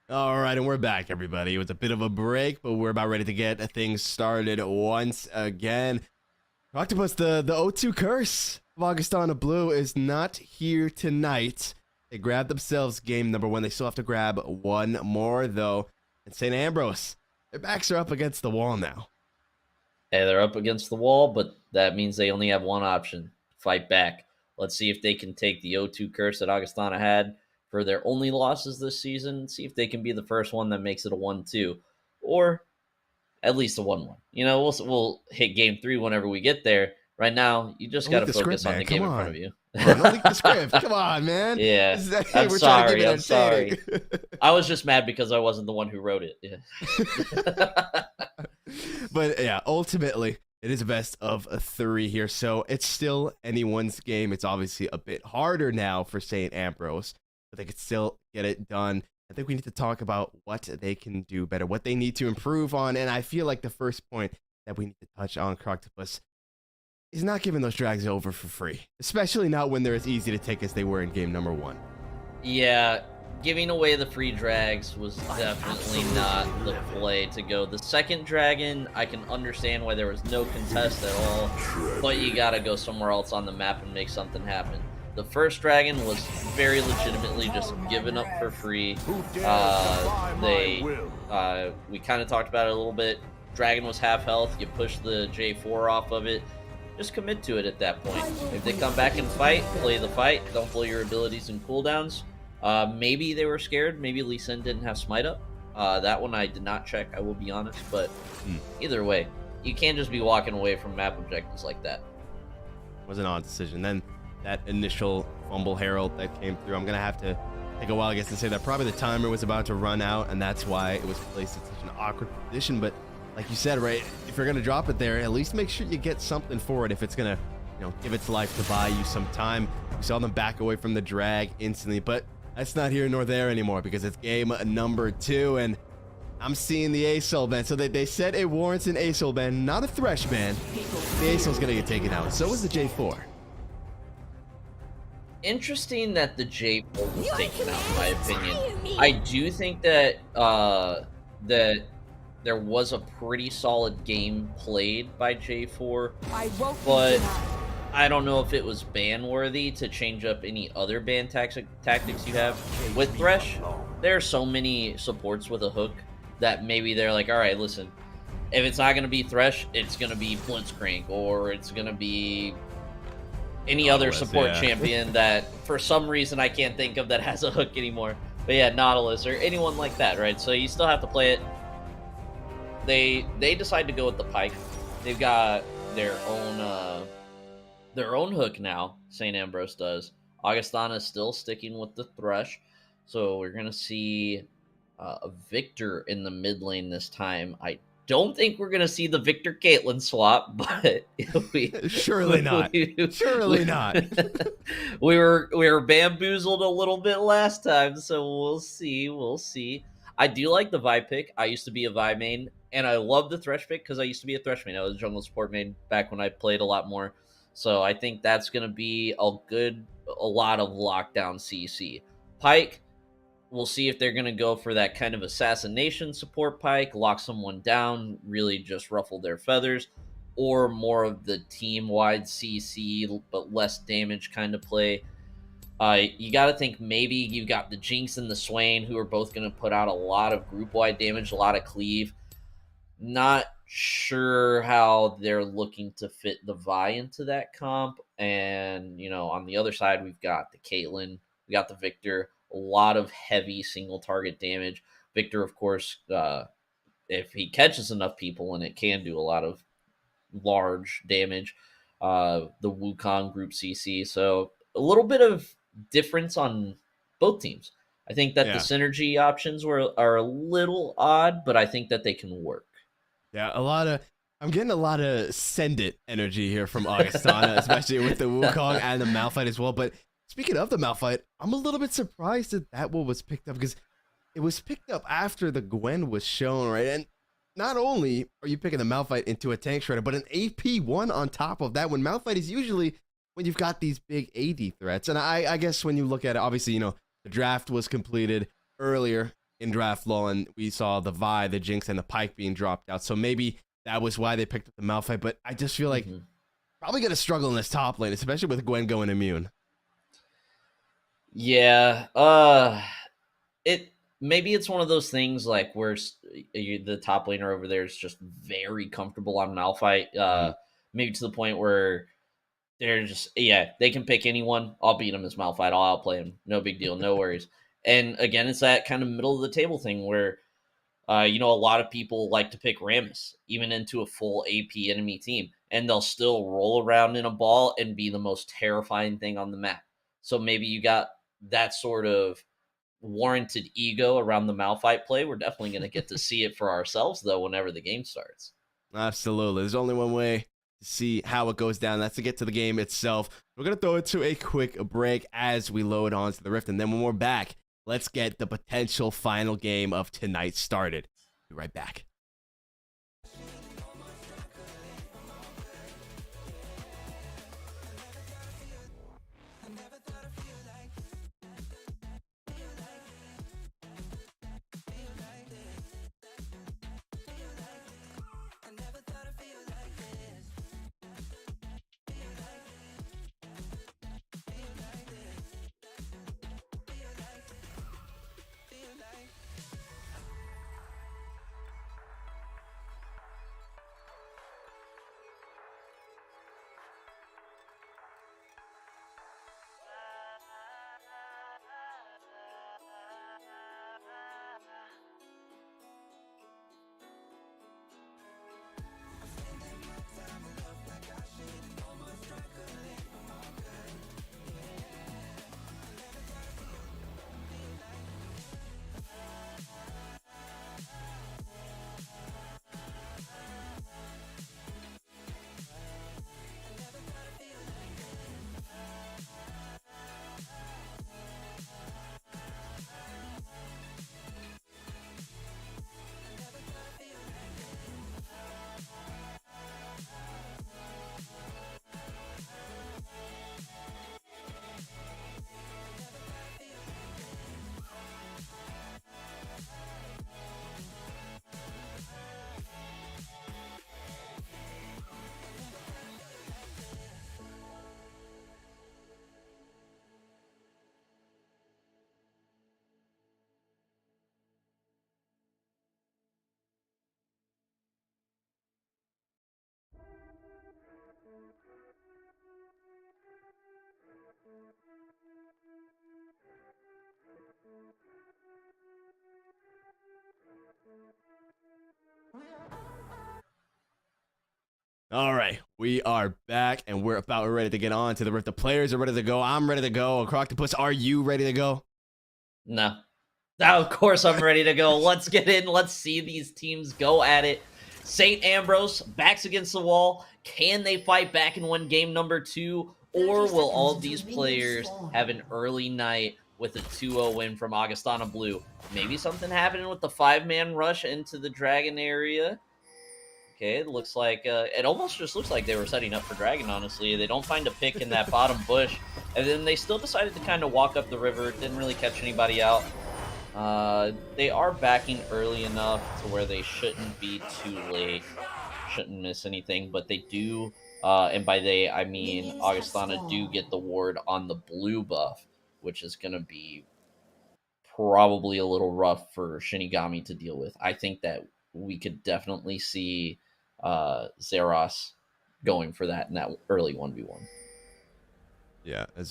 All right, and we're back, everybody. It was a bit of a break, but we're about ready to get things started once again. Octopus, the O2 curse of Augustana Blue is not here tonight. They grabbed themselves game number 1. They still have to grab one more, though. And St. Ambrose, their backs are up against the wall now. Hey, they're up against the wall, but that means they only have one option: fight back. Let's see if they can take the 0-2 curse that Augustana had for their only losses this season. See if they can be the first one that makes it a 1-2, or at least a 1-1. We'll hit game 3 whenever we get there. Right now, you just got to focus on the game in front of you. Don't leak the script. Come on, man. Yeah, I'm sorry. I'm sorry. I was just mad because I wasn't the one who wrote it. Yeah. But yeah, ultimately, it is a best of 3 here, so it's still anyone's game. It's obviously a bit harder now for St. Ambrose, but they could still get it done. I think we need to talk about what they can do better, what they need to improve on, and I feel like the first point that we need to touch on, Croctopus, is not giving those drags over for free, especially not when they're as easy to take as they were in game number 1. Yeah, giving away the free drags was definitely not the play to go. The second dragon, I can understand why there was no contest at all, but you gotta go somewhere else on the map and make something happen. The first dragon was very legitimately just given up for free. We kind of talked about it a little bit. Dragon was half health. You push the J4 off of it. Just commit to it at that point. If they come back and fight, play the fight. Don't blow your abilities and cooldowns. Maybe they were scared. Maybe Lee Sin didn't have smite up. That one I did not check, I will be honest. But either way, you can't just be walking away from map objectives like that. It was an odd decision. Then that initial fumble herald that came through, I'm going to have to take a while, I guess, to say that probably the timer was about to run out, and that's why it was placed in such an awkward position. But like you said, right, if you're going to drop it there, at least make sure you get something for it if it's going to, give its life to buy you some time. We saw them back away from the drag instantly, but that's not here nor there anymore because it's game number 2, and I'm seeing the ASOL ban. So they said it warrants an ASOL ban, not a Thresh ban. The ASOL's going to get taken out. So is the J4. Interesting that the J4 was taken out, in my opinion. I do think that that there was a pretty solid game played by J4, but I don't know if it was ban-worthy to change up any other ban tactics you have. With Thresh, there are so many supports with a hook that maybe they're like, all right, listen, if it's not going to be Thresh, it's going to be Blitzcrank, or it's going to be any other support champion that for some reason I can't think of that has a hook anymore. But yeah, Nautilus or anyone like that, right? So you still have to play it. They decide to go with the Pike. They've got their own hook now, St. Ambrose does. Augustana is still sticking with the Thresh. So we're going to see a Victor in the mid lane this time. I don't think we're going to see the Victor Caitlyn swap, but surely not. Surely not. we were bamboozled a little bit last time, so we'll see. I do like the Vi pick. I used to be a Vi main, and I love the Thresh pick because I used to be a Thresh main. I was a jungle support main back when I played a lot more. So I think that's going to be a lot of lockdown CC. Pike, we'll see if they're going to go for that kind of assassination support Pike, lock someone down, really just ruffle their feathers, or more of the team-wide CC, but less damage kind of play. You got to think maybe you've got the Jinx and the Swain, who are both going to put out a lot of group-wide damage, a lot of cleave. Not sure how they're looking to fit the Vi into that comp. And, on the other side, we've got the Caitlyn, we got the Victor, a lot of heavy single target damage. Victor, of course, if he catches enough people, and it can do a lot of large damage, the Wukong group CC. So a little bit of difference on both teams. I think that the synergy options are a little odd, but I think that they can work. Yeah, I'm getting a lot of send it energy here from Augustana, especially with the Wukong and the Malphite as well. But speaking of the Malphite, I'm a little bit surprised that one was picked up because it was picked up after the Gwen was shown, right? And not only are you picking the Malphite into a tank shredder, but an AP1 on top of that, when Malphite is usually when you've got these big AD threats. And I guess when you look at it, obviously, the draft was completed earlier in draft law, and we saw the Vi, the Jinx, and the Pike being dropped out. So maybe that was why they picked up the Malphite. But I just feel like probably going to struggle in this top lane, especially with Gwen going immune. Yeah. Maybe it's one of those things like where the top laner over there is just very comfortable on Malphite. Maybe to the point where they're just, they can pick anyone. I'll beat him as Malphite. I'll outplay him. No big deal. No worries. And again, it's that kind of middle of the table thing where, a lot of people like to pick Rammus even into a full AP enemy team, and they'll still roll around in a ball and be the most terrifying thing on the map. So maybe you got that sort of warranted ego around the Malphite play. We're definitely going to get to see it for ourselves, though, whenever the game starts. Absolutely. There's only one way to see how it goes down. That's to get to the game itself. We're going to throw it to a quick break as we load onto the Rift. And then when we're back, let's get the potential final game of tonight started. Be right back. All right, we are back, and we're ready to get on to the Rift. The players are ready to go. I'm ready to go. Croctopus, are you ready to go? No. Now, of course I'm ready to go. Let's get in. Let's see these teams go at it. St. Ambrose, backs against the wall. Can they fight back and win game number 2? Or will all of these players have an early night with a 2-0 win from Augustana Blue? Maybe something happening with the 5-man rush into the Dragon area. Okay, it looks like, it almost just looks like they were setting up for Dragon, honestly. They don't find a pick in that bottom bush, and then they still decided to kind of walk up the river. Didn't really catch anybody out. They are backing early enough to where they shouldn't be too late. Shouldn't miss anything, but they do, and by they, I mean Augustana do get the ward on the blue buff, which is going to be probably a little rough for Shinigami to deal with. I think that we could definitely see Zeros going for that in that early 1v1. Yeah, as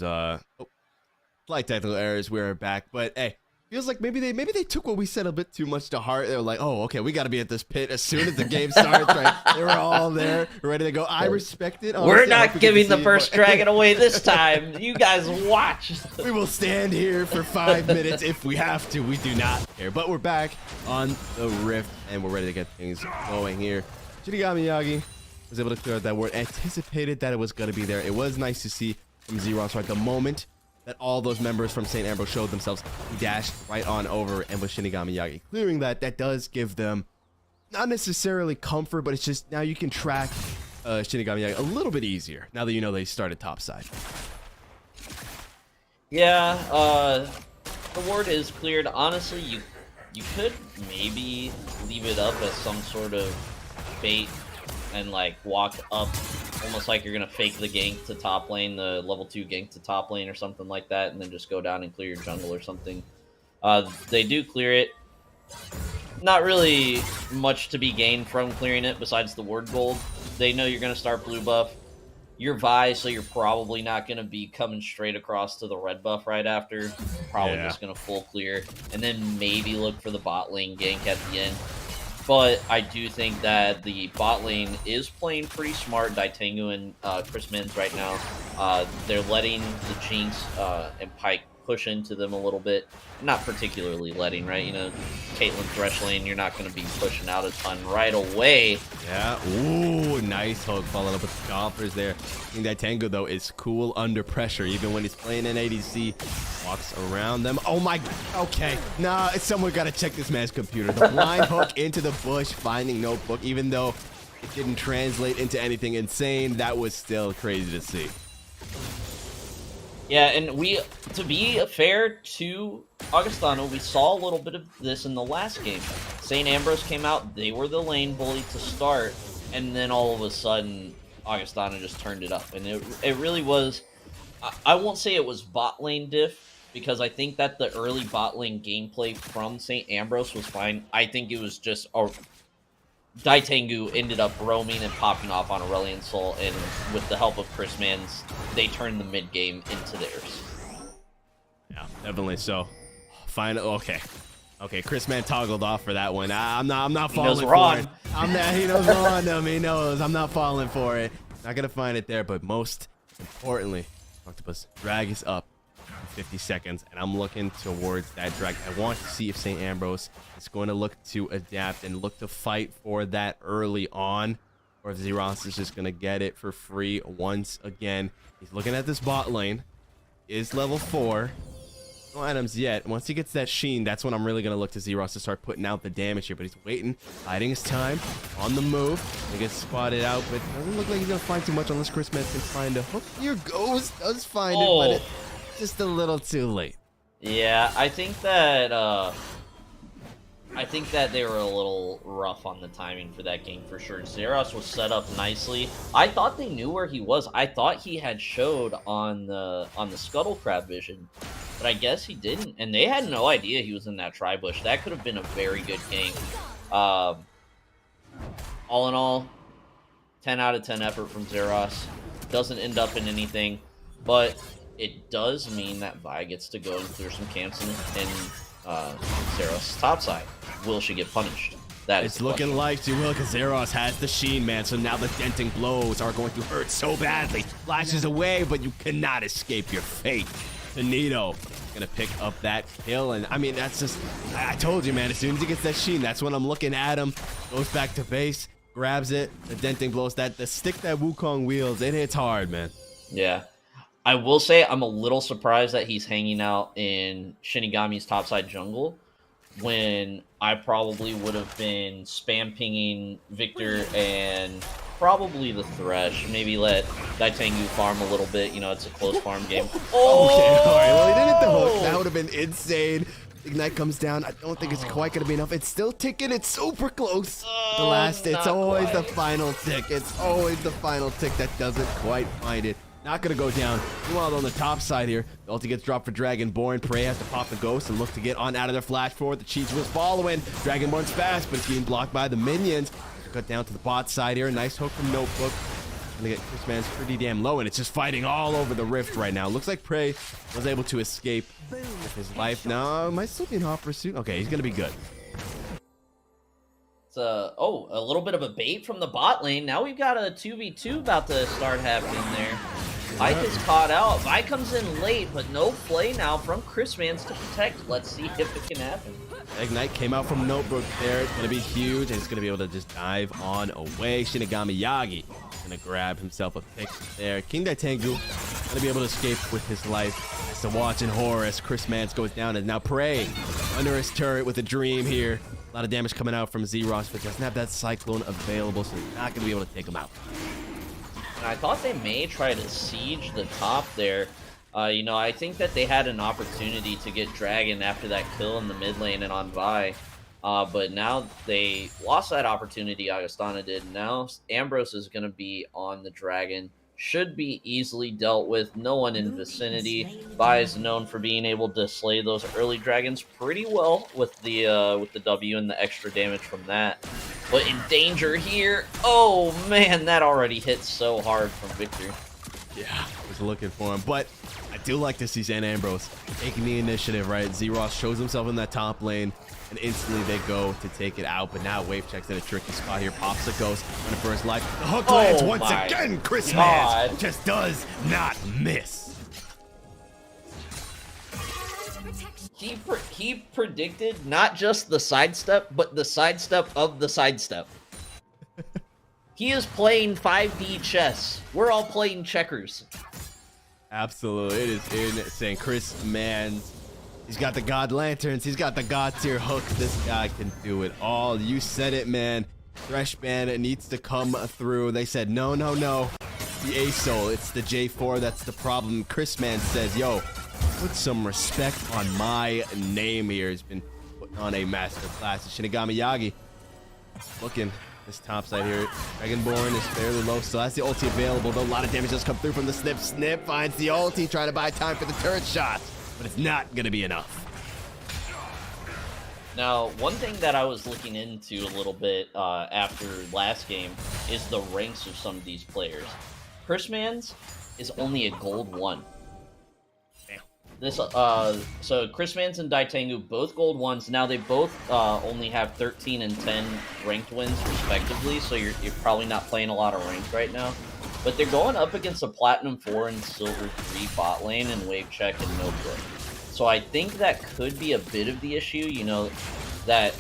slight technical errors, we're back, but hey, feels like maybe they took what we said a bit too much to heart. They were like, oh, okay, we got to be at this pit as soon as the game starts, right? They were all there, ready to go. I respect it. Honestly, we're not giving the first dragon away this time. You guys watch. We will stand here for 5 minutes if we have to. We do not care. But we're back on the Rift, and we're ready to get things going here. Shinigami Yagi was able to clear out that ward. Anticipated that it was going to be there. It was nice to see from Zeros right the moment that all those members from St. Ambrose showed themselves. He dashed right on over, and with Shinigami Yagi clearing that does give them not necessarily comfort, but it's just now you can track Shinigami Yagi a little bit easier now that you know they started topside. Yeah, the ward is cleared. Honestly, You could maybe leave it up as some sort of bait and like walk up almost like you're gonna fake the gank to top lane, the level 2 gank to top lane or something like that, and then just go down and clear your jungle or something. They do clear it. Not really much to be gained from clearing it besides the ward gold. They know you're gonna start blue buff. You're Vi, so you're probably not going to be coming straight across to the red buff right after. Probably just going to full clear. And then maybe look for the bot lane gank at the end. But I do think that the bot lane is playing pretty smart. Daitengu and Chris Mins right now. They're letting the Jinx and Pyke push into them a little bit. Not particularly letting, right? You know, Caitlyn Thresh lane, you're not going to be pushing out a ton right away. Yeah. Ooh, nice hook followed up with the chompers there. I think that Tango, though, is cool under pressure. Even when he's playing an ADC, walks around them. Oh, my. Okay. Nah, someone got to check this man's computer. The blind hook into the bush, finding Notebook, even though it didn't translate into anything insane, that was still crazy to see. Yeah, and to be fair to Augustana, we saw a little bit of this in the last game. St. Ambrose came out, they were the lane bully to start, and then all of a sudden, Augustana just turned it up. And it really was, I won't say it was bot lane diff, because I think that the early bot lane gameplay from St. Ambrose was fine. I think it was just Daitengu ended up roaming and popping off on Aurelion Sol, and with the help of Chris Mans, they turned the mid game into theirs. Yeah, definitely so. Fine. Okay. Chris Man toggled off for that one. I'm not falling for it. He knows Ron. He knows. I'm not falling for it. Not gonna find it there, but most importantly, Octopus drag is up. 50 seconds, and I'm looking towards that drag. I want to see if St. Ambrose is going to look to adapt and look to fight for that early on, or if Zeros is just going to get it for free once again. He's looking at this bot lane. Is level 4. No items yet. Once he gets that sheen, that's when I'm really going to look to Zeros to start putting out the damage here, but he's waiting, hiding his time, on the move. He gets spotted out, but doesn't look like he's going to find too much unless Chris Metz can find a hook. Here goes. Does find it, but it's just a little too late. Yeah, I think that they were a little rough on the timing for that game for sure. Zeros was set up nicely. I thought they knew where he was. I thought he had showed on the Scuttle Crab vision, but I guess he didn't, and they had no idea he was in that tri-bush. That could have been a very good game. All in all, 10 out of 10 effort from Zeros. Doesn't end up in anything, but it does mean that Vi gets to go and clear some camps in Zeros' top side. Will she get punished? That is looking like she will, because Zeros has the sheen, man. So now the denting blows are going to hurt so badly. Flashes away, but you cannot escape your fate. Benito gonna pick up that kill, and I mean, that's just, I told you, man, as soon as he gets that sheen, that's when I'm looking at him. Goes back to base, grabs it, the denting blows, the stick that Wukong wields, it hits hard, man. Yeah. I will say I'm a little surprised that he's hanging out in Shinigami's topside jungle when I probably would have been spam pinging Victor and probably the Thresh. Maybe let Daitengu farm a little bit. You know, it's a close farm game. Oh! Okay, all right. Well, he didn't hit the hook. That would have been insane. Ignite comes down. I don't think it's quite going to be enough. It's still ticking. It's super close. The last, it's always the final tick. It's always the final tick that doesn't quite find it. Not going to go down. Meanwhile, on the top side here, the ulti gets dropped for Dragonborn. Prey has to pop the ghost and look to get on out of their flash forward. The Cheats was following. Dragonborn's fast, but it's being blocked by the minions. Cut down to the bot side here. Nice hook from Notebook. Gonna get Chris Man's pretty damn low, and it's just fighting all over the rift right now. Looks like Prey was able to escape with his life. No, might still be in hot pursuit. Okay, he's going to be good. It's a little bit of a bait from the bot lane. Now we've got a 2v2 about to start happening there. Ike is caught out. Vi comes in late, but no play now from Chris Mans to protect. Let's see if it can happen. Ignite came out from Notebook there. It's going to be huge, and it's going to be able to just dive on away. Shinigami Yagi going to grab himself a pick there. King Daitengu going to be able to escape with his life. Has to watch in horror as Chris Mans goes down, and now Prey under his turret with a dream here. A lot of damage coming out from Zeros, but doesn't have that Cyclone available, so he's not going to be able to take him out. And I thought they may try to siege the top there. You know, I think that they had an opportunity to get Dragon after that kill in the mid lane and on Vi. But now they lost that opportunity, Augustana did. Now Ambrose is going to be on the Dragon. Should be easily dealt with. No one in vicinity. Vi is known for being able to slay those early dragons pretty well with the W and the extra damage from that. But in danger here. Oh man, that already hit so hard from Victor. Yeah, I was looking for him, but I do like to see St. Ambrose taking the initiative, right? Z-Ross shows himself in that top lane, and instantly they go to take it out, but now Wave Check's in a tricky spot here. Pops a ghost on the first life. The hook lands once again. Chris Mans just does not miss. He predicted not just the sidestep, but the sidestep of the sidestep. He is playing 5D chess. We're all playing checkers. Absolutely, it is insane. Chris Mans, he's got the God Lanterns. He's got the God tier hook. This guy can do it all. You said it, man. Thresh Band needs to come through. They said, no, no, no. The A-Soul, it's the J4 that's the problem. Chris Mans says, yo, put some respect on my name here. He's been putting on a master class. Shinigami Yagi looking this top side here. Dragonborn is fairly low, so that's the ulti available, though a lot of damage does come through from the Snip. Snip finds the ulti, trying to buy time for the turret shot, but it's not going to be enough. Now, one thing that I was looking into a little bit after last game is the ranks of some of these players. Chris Mans is only a gold 1. This so Chris Mans and Daitengu, both gold 1s. Now they both only have 13 and 10 ranked wins respectively, so you're probably not playing a lot of ranked right now. But they're going up against a Platinum 4 and Silver 3 bot lane and Wave Check and Notebook. So I think that could be a bit of the issue, you know, that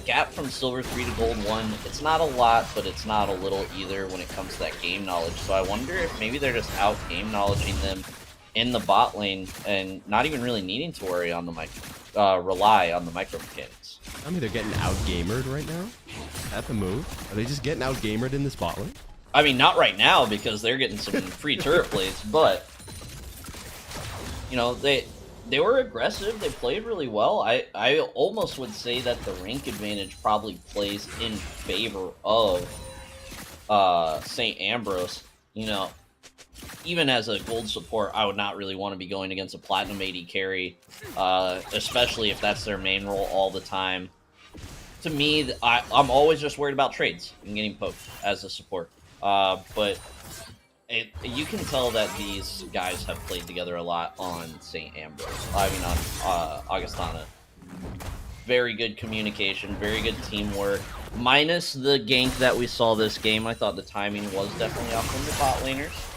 gap from Silver 3 to Gold 1, it's not a lot, but it's not a little either when it comes to that game knowledge. So I wonder if maybe they're just out game knowledging them in the bot lane and not even really needing to worry on the rely on the micro mechanics. I mean, they're getting out-gamered right now. At the move. Are they just getting out-gamered in this bot lane? I mean, not right now because they're getting some free turret plays, but you know, they were aggressive. They played really well. I almost would say that the rank advantage probably plays in favor of St. Ambrose. You know, even as a gold support, I would not really want to be going against a platinum AD carry, especially if that's their main role all the time. To me, I'm always just worried about trades and getting poked as a support. But you can tell that these guys have played together a lot on St. Ambrose. I mean, on Augustana. Very good communication, very good teamwork. Minus the gank that we saw this game, I thought the timing was definitely off from the bot laners.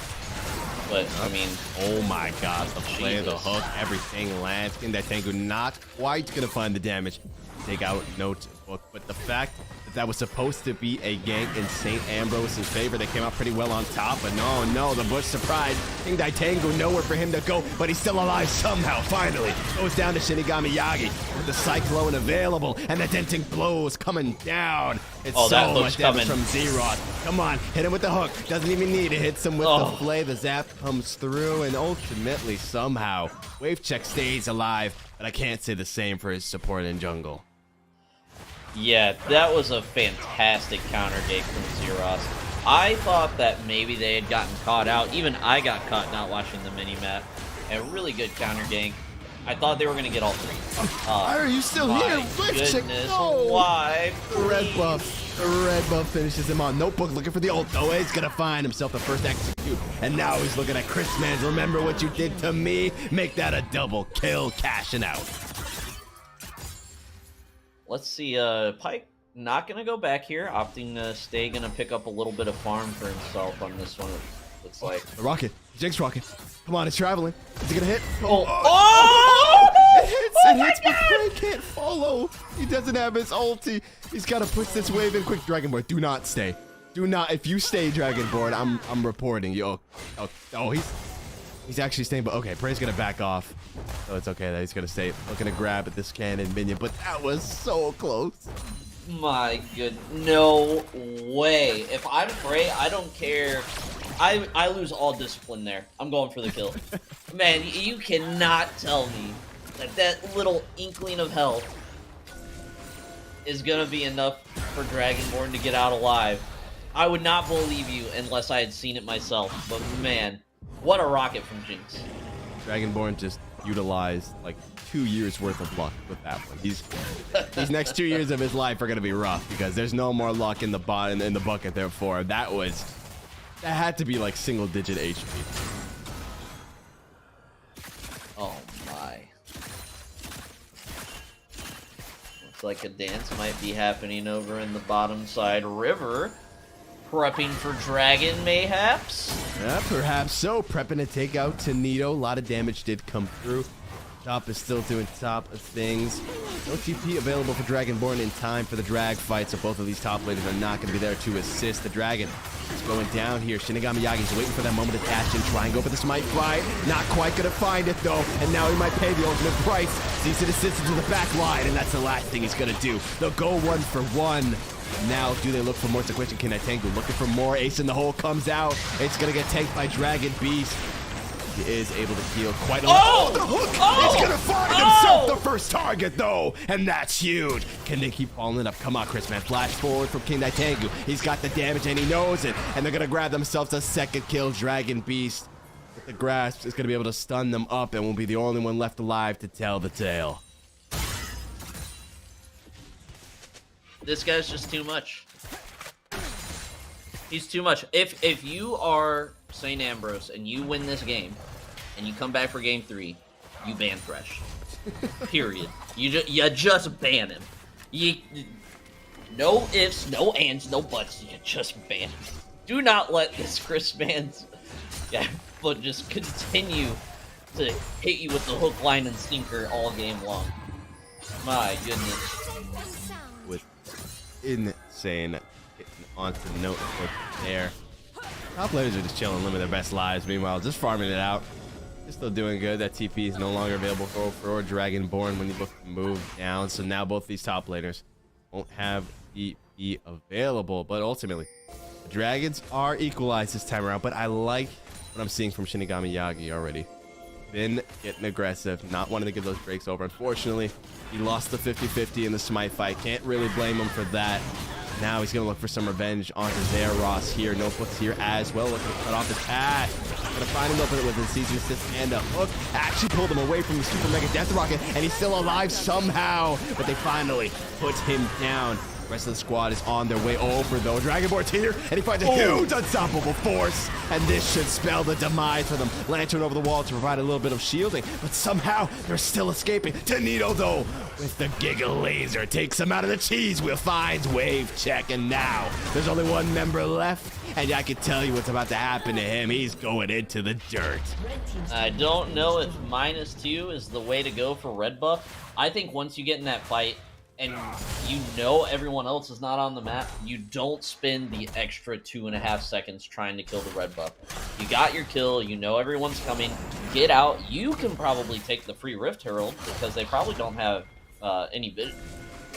But, I mean... Oh my god, the play of the Jesus. hook, everything lands. In that Tengu not quite going to find the damage. Take out Notebook, but the fact that was supposed to be a gank in St. Ambrose's favor, they came out pretty well on top, but no, the Bush surprise. King Daitengu, nowhere for him to go, but he's still alive somehow, finally. Goes down to Shinigami Yagi with the Cyclone available, and the denting blows coming down. It's that so hook's much damage coming. from Z-Rod. Come on, hit him with the hook. Doesn't even need it. Hits him with the flay. The zap comes through, and ultimately, somehow, Wave Check stays alive, but I can't say the same for his support in jungle. Yeah, that was a fantastic counter gank from Zeros. I thought that maybe they had gotten caught out. Even I got caught not watching the mini-map. A really good counter gank. I thought they were going to get all three. Why are you still here? Goodness, No. why? The red buff. The red buff finishes him on. Notebook looking for the ult, though. He's going to find himself the first execute. And now he's looking at Chris Mans. Remember what you did to me? Make that a double kill, cashing out. Let's see, Pike not going to go back here, opting to stay, going to pick up a little bit of farm for himself on this one, it looks like. The rocket. Jinx rocket. Come on, it's traveling. Is he going to hit? Oh! It hits, but Prey can't follow. He doesn't have his ulti. He's got to push this wave in quick. Dragonborn, do not stay. Do not. If you stay, Dragonborn, I'm reporting you. Oh, he's actually staying, but okay, Prey's going to back off. So it's okay that he's going to stay. Looking to grab at this cannon minion, but that was so close. My good, no way. If I'm Prey, I don't care. I lose all discipline there. I'm going for the kill. Man, you cannot tell me that that little inkling of health is gonna be enough for Dragonborn to get out alive. I would not believe you unless I had seen it myself, but man, what a rocket from Jinx. Dragonborn just utilized like 2 years worth of luck with that one. These next 2 years of his life are gonna be rough because there's no more luck in the bucket. Therefore, that had to be like single-digit HP. Oh my. Looks like a dance might be happening over in the bottom side river. Prepping for dragon, mayhaps? Yeah, perhaps so. Prepping to take out Tanito. A lot of damage did come through. Top is still doing top of things. No TP available for Dragonborn in time for the drag fight, so both of these top laners are not going to be there to assist the Dragon. It's going down here. Shinigami Yagi's waiting for that moment to dash in, try and go for the smite fight. Not quite going to find it, though, and now he might pay the ultimate price. Sees it assist into the back line, and that's the last thing he's going to do. They'll go 1 for 1. Now, do they look for more Sequential Kinatengu? Looking for more. Ace in the hole comes out. It's going to get tanked by Dragon Beast. He is able to heal quite a lot. Oh, the hook! He's going to find himself the first target, though. And that's huge. Can they keep following it up? Come on, Chris, man. Flash forward from Kinatengu. He's got the damage, and he knows it. And they're going to grab themselves a second kill. Dragon Beast, with the grasp, is going to be able to stun them up and will be the only one left alive to tell the tale. This guy's just too much. He's too much. If you are St. Ambrose and you win this game, and you come back for game 3, you ban Thresh. Period. You just ban him. No ifs, no ands, no buts. You just ban him. Do not let this Chris man's foot just continue to hit you with the hook, line, and sinker all game long. My goodness. With insane hitting onto the note there. Top laners are just chilling, living their best lives. Meanwhile, just farming it out. They're still doing good. That TP is no longer available for Dragonborn when you look to move down. So now both these top laners won't have TP available. But ultimately, the Dragons are equalized this time around. But I like what I'm seeing from Shinigami Yagi already. Been getting aggressive, not wanting to give those breaks over. Unfortunately, he lost the 50-50 in the smite fight. Can't really blame him for that. Now he's going to look for some revenge onto Zeros here. Notebook's here as well. Looking to cut off his path. Going to find him open with a siege assist and a hook. Actually pulled him away from the Super Mega Death Rocket, and he's still alive somehow. But they finally put him down. The rest of the squad is on their way over, though. Dragonborn's here, and he finds a huge unstoppable force. And this should spell the demise for them. Lantern over the wall to provide a little bit of shielding, but somehow they're still escaping. Tanito, though, with the Giga Laser, takes him out of the cheese wheel, finds wave check, and now there's only one member left. And I can tell you what's about to happen to him. He's going into the dirt. I don't know if -2 is the way to go for red buff. I think once you get in that fight, and you know everyone else is not on the map, you don't spend the extra 2.5 seconds trying to kill the red buff. You got your kill, you know everyone's coming, get out. You can probably take the free Rift Herald, because they probably don't have any vision.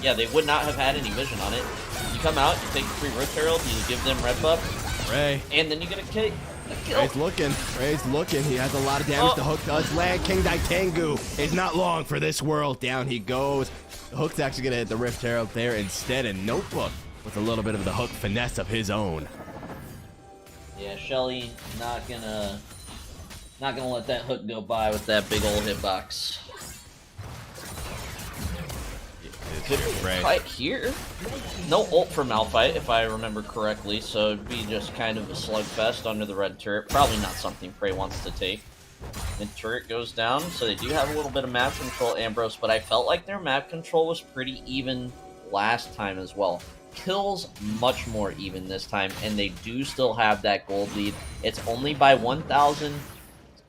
Yeah, they would not have had any vision on it. You come out, you take the free Rift Herald, you give them red buff, Ray. and then you get a kill. Ray's looking. Ray's looking. He has a lot of damage. The hook does land. King Daitengu is not long for this world. Down he goes. The hook's actually going to hit the Rift Herald there instead, and Notebook with a little bit of the hook finesse of his own. Yeah, Shelly not gonna let that hook go by with that big old hitbox. Right here. No ult for Malphite, if I remember correctly, so it'd be just kind of a slugfest under the red turret. Probably not something Prey wants to take. The turret goes down, so they do have a little bit of map control, Ambrose, but I felt like their map control was pretty even last time as well. Kills much more even this time, and they do still have that gold lead. It's only by 1,000,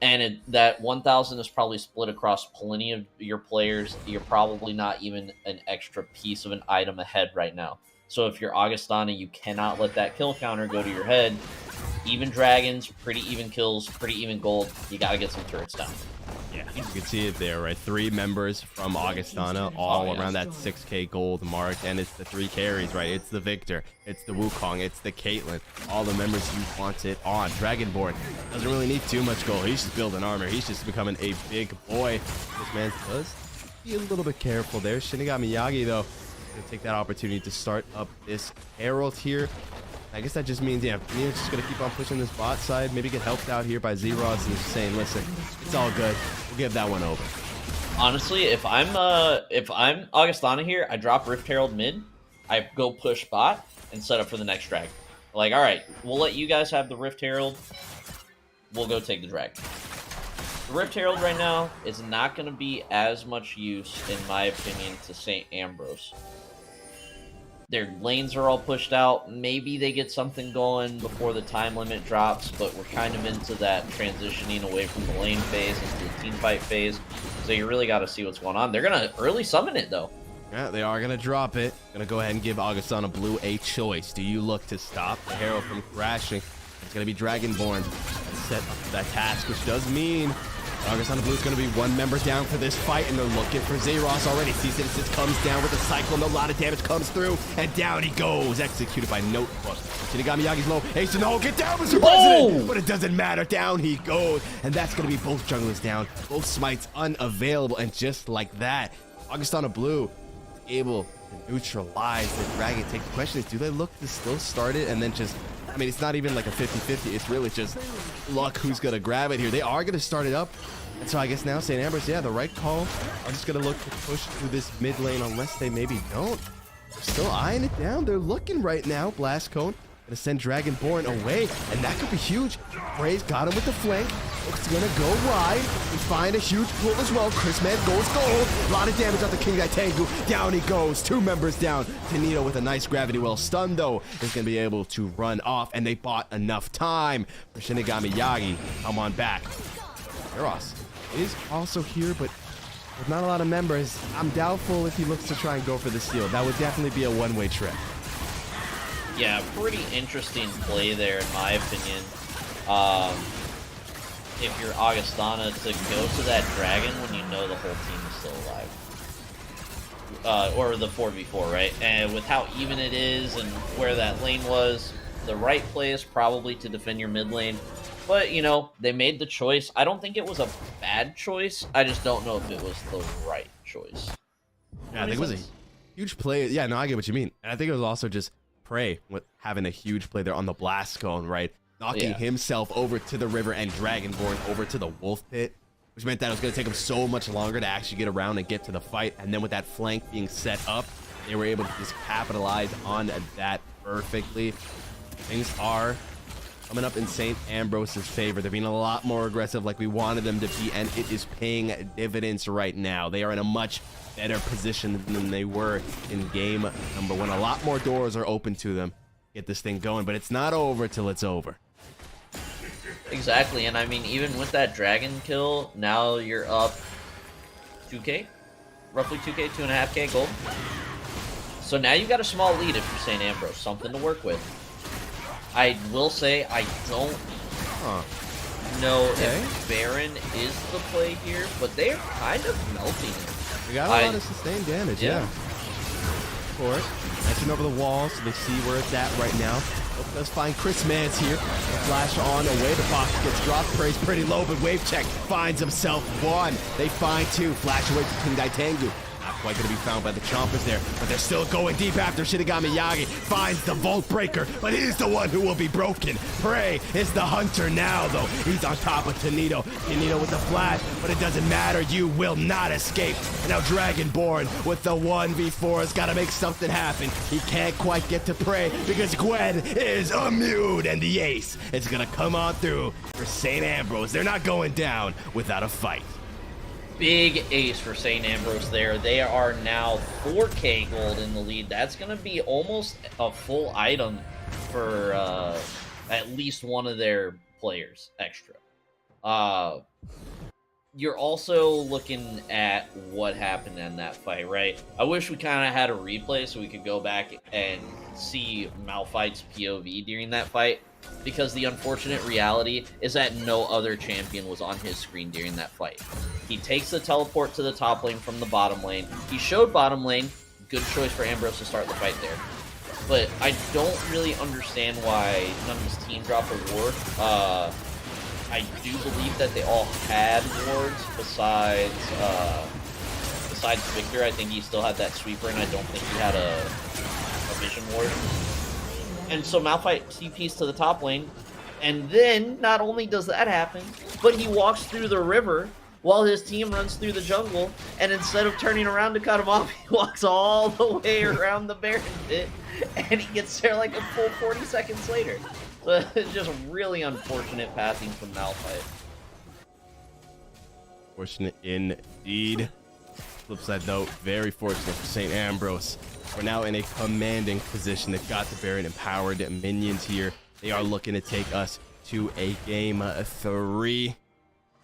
and that 1,000 is probably split across plenty of your players. You're probably not even an extra piece of an item ahead right now. So if you're Augustana, you cannot let that kill counter go to your head. Even dragons, pretty even kills, pretty even gold. You gotta get some turrets down. Yeah, you can see it there, right? 3 members from Augustana, all Oh, yeah. around that 6K gold mark, and it's the 3 carries, right? It's the Victor, it's the Wukong, it's the Caitlyn, all the members you want it on. Dragonborn doesn't really need too much gold. He's just building armor. He's just becoming a big boy. This man does be a little bit careful there. Shinigami Yagi, though, gonna take that opportunity to start up this Herald here. I guess that just means, yeah, Neo's just going to keep on pushing this bot side. Maybe get helped out here by Zeros and just saying, listen, it's all good. We'll give that one over. Honestly, if I'm Augustana here, I drop Rift Herald mid, I go push bot, and set up for the next drag. Like, all right, we'll let you guys have the Rift Herald. We'll go take the drag. The Rift Herald right now is not going to be as much use, in my opinion, to St. Ambrose. Their lanes are all pushed out. Maybe they get something going before the time limit drops, but we're kind of into that transitioning away from the lane phase into the team fight phase. So you really got to see what's going on. They're going to early summon it, though. Yeah, they are going to drop it. Going to go ahead and give Augustana Blue a choice. Do you look to stop the Herald from crashing? It's going to be Dragonborn set up for that task, which does mean Augustana Blue is going to be 1 member down for this fight, and they're looking for Zeros already. Citizen comes down with a cycle, and a lot of damage comes through, and down he goes, executed by Notebook. Shinigami Yagi's low. Ace no, get down, Mr. President! But it doesn't matter, down he goes, and that's going to be both junglers down, both smites unavailable, and just like that, Augustana Blue is able to neutralize the dragon. Take the question is, do they look to still start it, and then just, I mean, it's not even like a 50-50. It's really just luck who's going to grab it here. They are going to start it up. And so I guess now St. Ambrose, yeah, the right call. Are just going to look to push through this mid lane unless they maybe don't. They're still eyeing it down. They're looking right now. Blast Cone. Going to send Dragonborn away. And that could be huge. Bray's got him with the flank. It's going to go wide and find a huge pull as well. Chrisman goes gold. A lot of damage on the King Tengu. Down he goes. 2 members down. Tenito with a nice gravity well. Stun, though, is going to be able to run off. And they bought enough time for Shinigami Yagi. Come on back. Eros is also here, but with not a lot of members, I'm doubtful if he looks to try and go for the steal. That would definitely be a one-way trip. Yeah, pretty interesting play there, in my opinion. If you're Augustana, to go to that dragon when you know the whole team is still alive. Or the 4v4, right? And with how even it is and where that lane was, the right play is probably to defend your mid lane. But, you know, they made the choice. I don't think it was a bad choice. I just don't know if it was the right choice. Yeah, I think it was a huge play. Yeah, no, I get what you mean. And I think it was also just Prey with having a huge play there on the blast cone, right? Knocking himself over to the river and Dragonborn over to the wolf pit, which meant that it was going to take him so much longer to actually get around and get to the fight. And then with that flank being set up, they were able to just capitalize on that perfectly. Things are coming up in St. Ambrose's favor. They're being a lot more aggressive like we wanted them to be, and it is paying dividends right now. They are in a much better position than they were in game number 1. A lot more doors are open to them. Get this thing going, but it's not over till it's over. Exactly, and I mean, even with that dragon kill, now you're up 2k? Roughly 2k, 2.5k gold. So now you got a small lead if you're St. Ambrose, something to work with. I will say I don't know if Baron is the play here, but they're kind of melting it. We got a lot of sustained damage, yeah. Of course. Matching over the wall so they see where it's at right now. Let's find Chris Mans here. Flash on away. The box gets dropped. Praise pretty low, but Wave Check finds himself 1. They find 2. Flash away to King Tengu. Not quite going to be found by the Chompers there, but they're still going deep after Shinigami Yagi. Finds the Vault Breaker, but he's the one who will be broken. Prey is the hunter now, though. He's on top of Tenito. Tenito with the flash, but it doesn't matter. You will not escape. And now Dragonborn with the 1v4 has got to make something happen. He can't quite get to Prey because Gwen is immune, and the ace is going to come on through for St. Ambrose. They're not going down without a fight. Big ace for St. Ambrose there. They are now 4k gold in the lead. That's going to be almost a full item for at least one of their players extra. You're also looking at what happened in that fight, right? I wish we kind of had a replay so we could go back and see Malphite's POV during that fight. because the unfortunate reality is that no other champion was on his screen during that fight. He takes the teleport to the top lane from the bottom lane. He showed bottom lane. Good choice for Ambrose to start the fight there. But I don't really understand why none of his team dropped a ward. I do believe that they all had wards besides Victor. I think he still had that sweeper, and I don't think he had a vision ward. And so Malphite TPs to the top lane, and then not only does that happen, but he walks through the river while his team runs through the jungle, and instead of turning around to cut him off, he walks all the way around the Baron pit, and he gets there like a full 40 seconds later. So it's just really unfortunate pathing from Malphite. Fortunate indeed. Flip side though, very fortunate for St. Ambrose. We're now in a commanding position. They've got the Baron empowered minions here. They are looking to take us to a game 3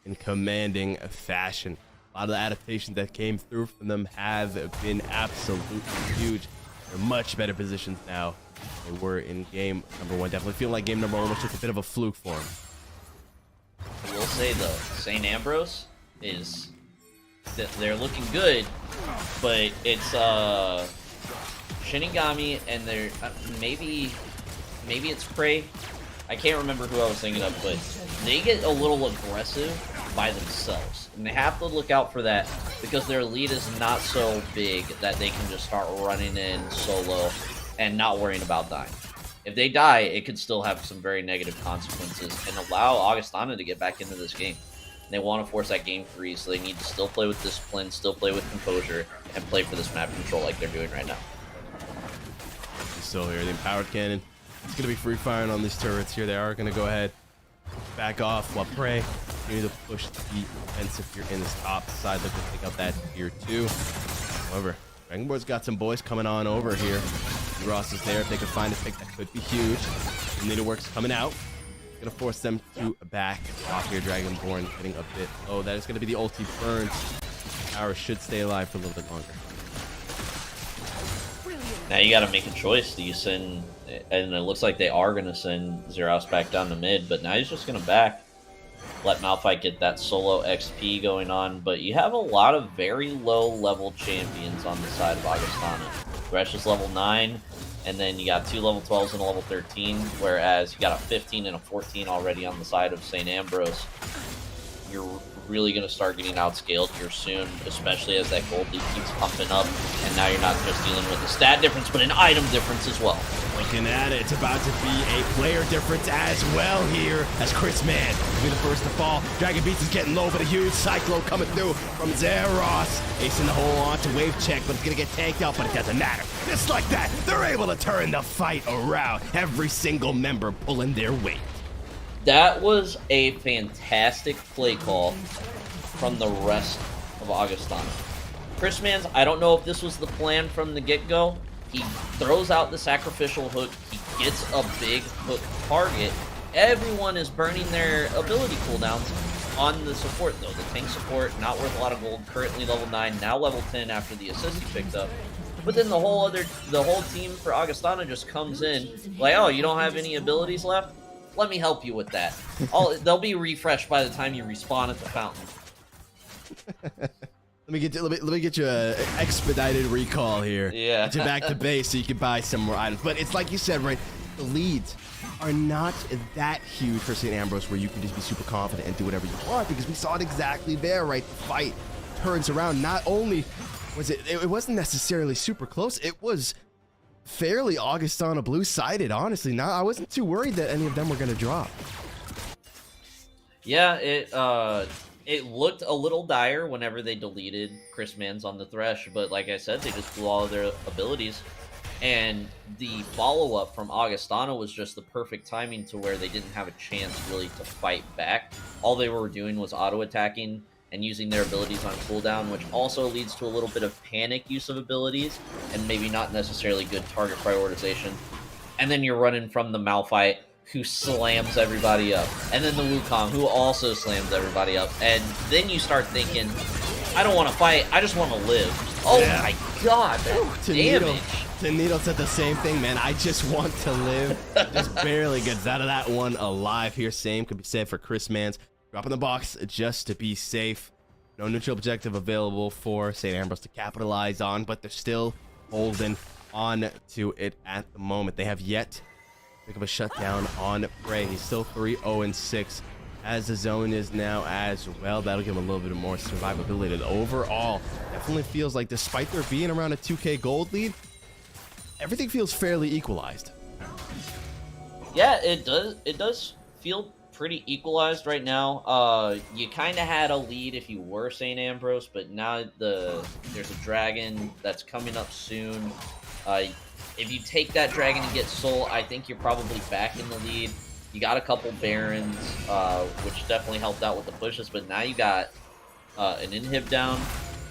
in commanding fashion. A lot of the adaptations that came through from them have been absolutely huge. They're much better positions now than they were in game number 1. Definitely feel like game number 1 was just a bit of a fluke for them. I will say though, St. Ambrose is they're looking good, but it's Shinigami and they're maybe it's Prey. I can't remember who I was thinking of, but they get a little aggressive by themselves, and they have to look out for that because their lead is not so big that they can just start running in solo and not worrying about dying. If they die, it could still have some very negative consequences and allow Augustana to get back into this game. And they want to force that game 3, so they need to still play with discipline, still play with composure, and play for this map control like they're doing right now. Still here, the empowered cannon. It's going to be free firing on these turrets here. They are going to go ahead, back off while Prey continue to push the defensive here in this top side. Looking to pick up that tier 2. However, Dragonborn's got some boys coming on over here. Ross is there. If they could find a pick, that could be huge. Needlework's coming out. Gonna force them to back off here. Dragonborn getting a bit low. That is going to be the ulti burns. Power should stay alive for a little bit longer. Now you got to make a choice. Do you send, and it looks like they are going to send Zeros back down to mid, but now he's just going to back. Let Malphite get that solo XP going on, but you have a lot of very low level champions on the side of Augustana. Thresh is level 9, and then you got 2 level 12s and a level 13, whereas you got a 15 and a 14 already on the side of St. Ambrose. You're really going to start getting outscaled here soon, especially as that gold lead keeps pumping up, and now you're not just dealing with a stat difference, but an item difference as well. Looking at it, it's about to be a player difference as well here, as Chris Mann will be the first to fall. Dragon Beast is getting low, but a huge cyclone coming through from Zeros. Acing the hold on to wave check, but it's going to get tanked out, but it doesn't matter. Just like that, they're able to turn the fight around. Every single member pulling their weight. That was a fantastic play call from the rest of Augustana. Chris Mans, I don't know if this was the plan from the get-go. He throws out the sacrificial hook. He gets a big hook target. Everyone is burning their ability cooldowns on the support, though. The tank support, not worth a lot of gold, currently level 9, now level 10 after the assist he picked up. But then the whole team for Augustana just comes in, like, oh, you don't have any abilities left? Let me help you with that. They'll be refreshed by the time you respawn at the fountain. Let me get you an expedited recall here. Yeah. Get you back to base so you can buy some more items. But it's like you said, right? The leads are not that huge for St. Ambrose where you can just be super confident and do whatever you want, because we saw it exactly there, right? The fight turns around. Not only was it wasn't necessarily super close, it was fairly Augustana blue-sided, honestly. I wasn't too worried that any of them were going to drop. Yeah, it looked a little dire whenever they deleted Chris Mans on the Thresh, but like I said, they just blew all of their abilities. And the follow-up from Augustana was just the perfect timing to where they didn't have a chance really to fight back. All they were doing was auto-attacking and using their abilities on cooldown, which also leads to a little bit of panic use of abilities and maybe not necessarily good target prioritization. And then you're running from the Malphite, who slams everybody up, and then the Wukong, who also slams everybody up. And then you start thinking, I don't want to fight, I just want to live. Oh yeah. My god, that damage. The Needle said the same thing, man. I just want to live. Just barely gets out of that one alive here. Same could be said for Chris Mans. Dropping the box just to be safe. No neutral objective available for St. Ambrose to capitalize on, but they're still holding on to it at the moment. They have yet to pick up a shutdown on Prey. He's still 3-0-6 as the zone is now as well. That'll give him a little bit more survivability. Overall, definitely feels like despite there being around a 2K gold lead, everything feels fairly equalized. Yeah, it does. It does feel pretty equalized right now. You kind of had a lead if you were St. Ambrose, but now there's a dragon that's coming up soon. If you take that dragon and get Soul, I think you're probably back in the lead. You got a couple Barons, which definitely helped out with the pushes, but now you got an inhib down.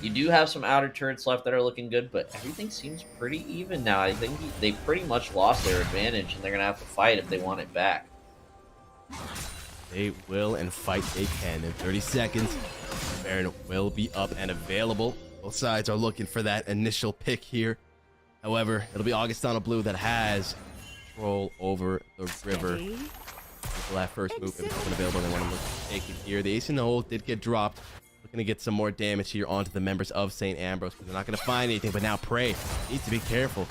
You do have some outer turrets left that are looking good, but everything seems pretty even now. I think they pretty much lost their advantage, and they're going to have to fight if they want it back. They will, and fight they can. In 30 seconds, Baron will be up and available. Both sides are looking for that initial pick here. However, it'll be Augustana Blue that has control over the river. That first move is available. They want to look to take it here. The ace in the hole did get dropped. Looking to get some more damage here onto the members of St. Ambrose, because they're not going to find anything. But now Prey needs to be careful.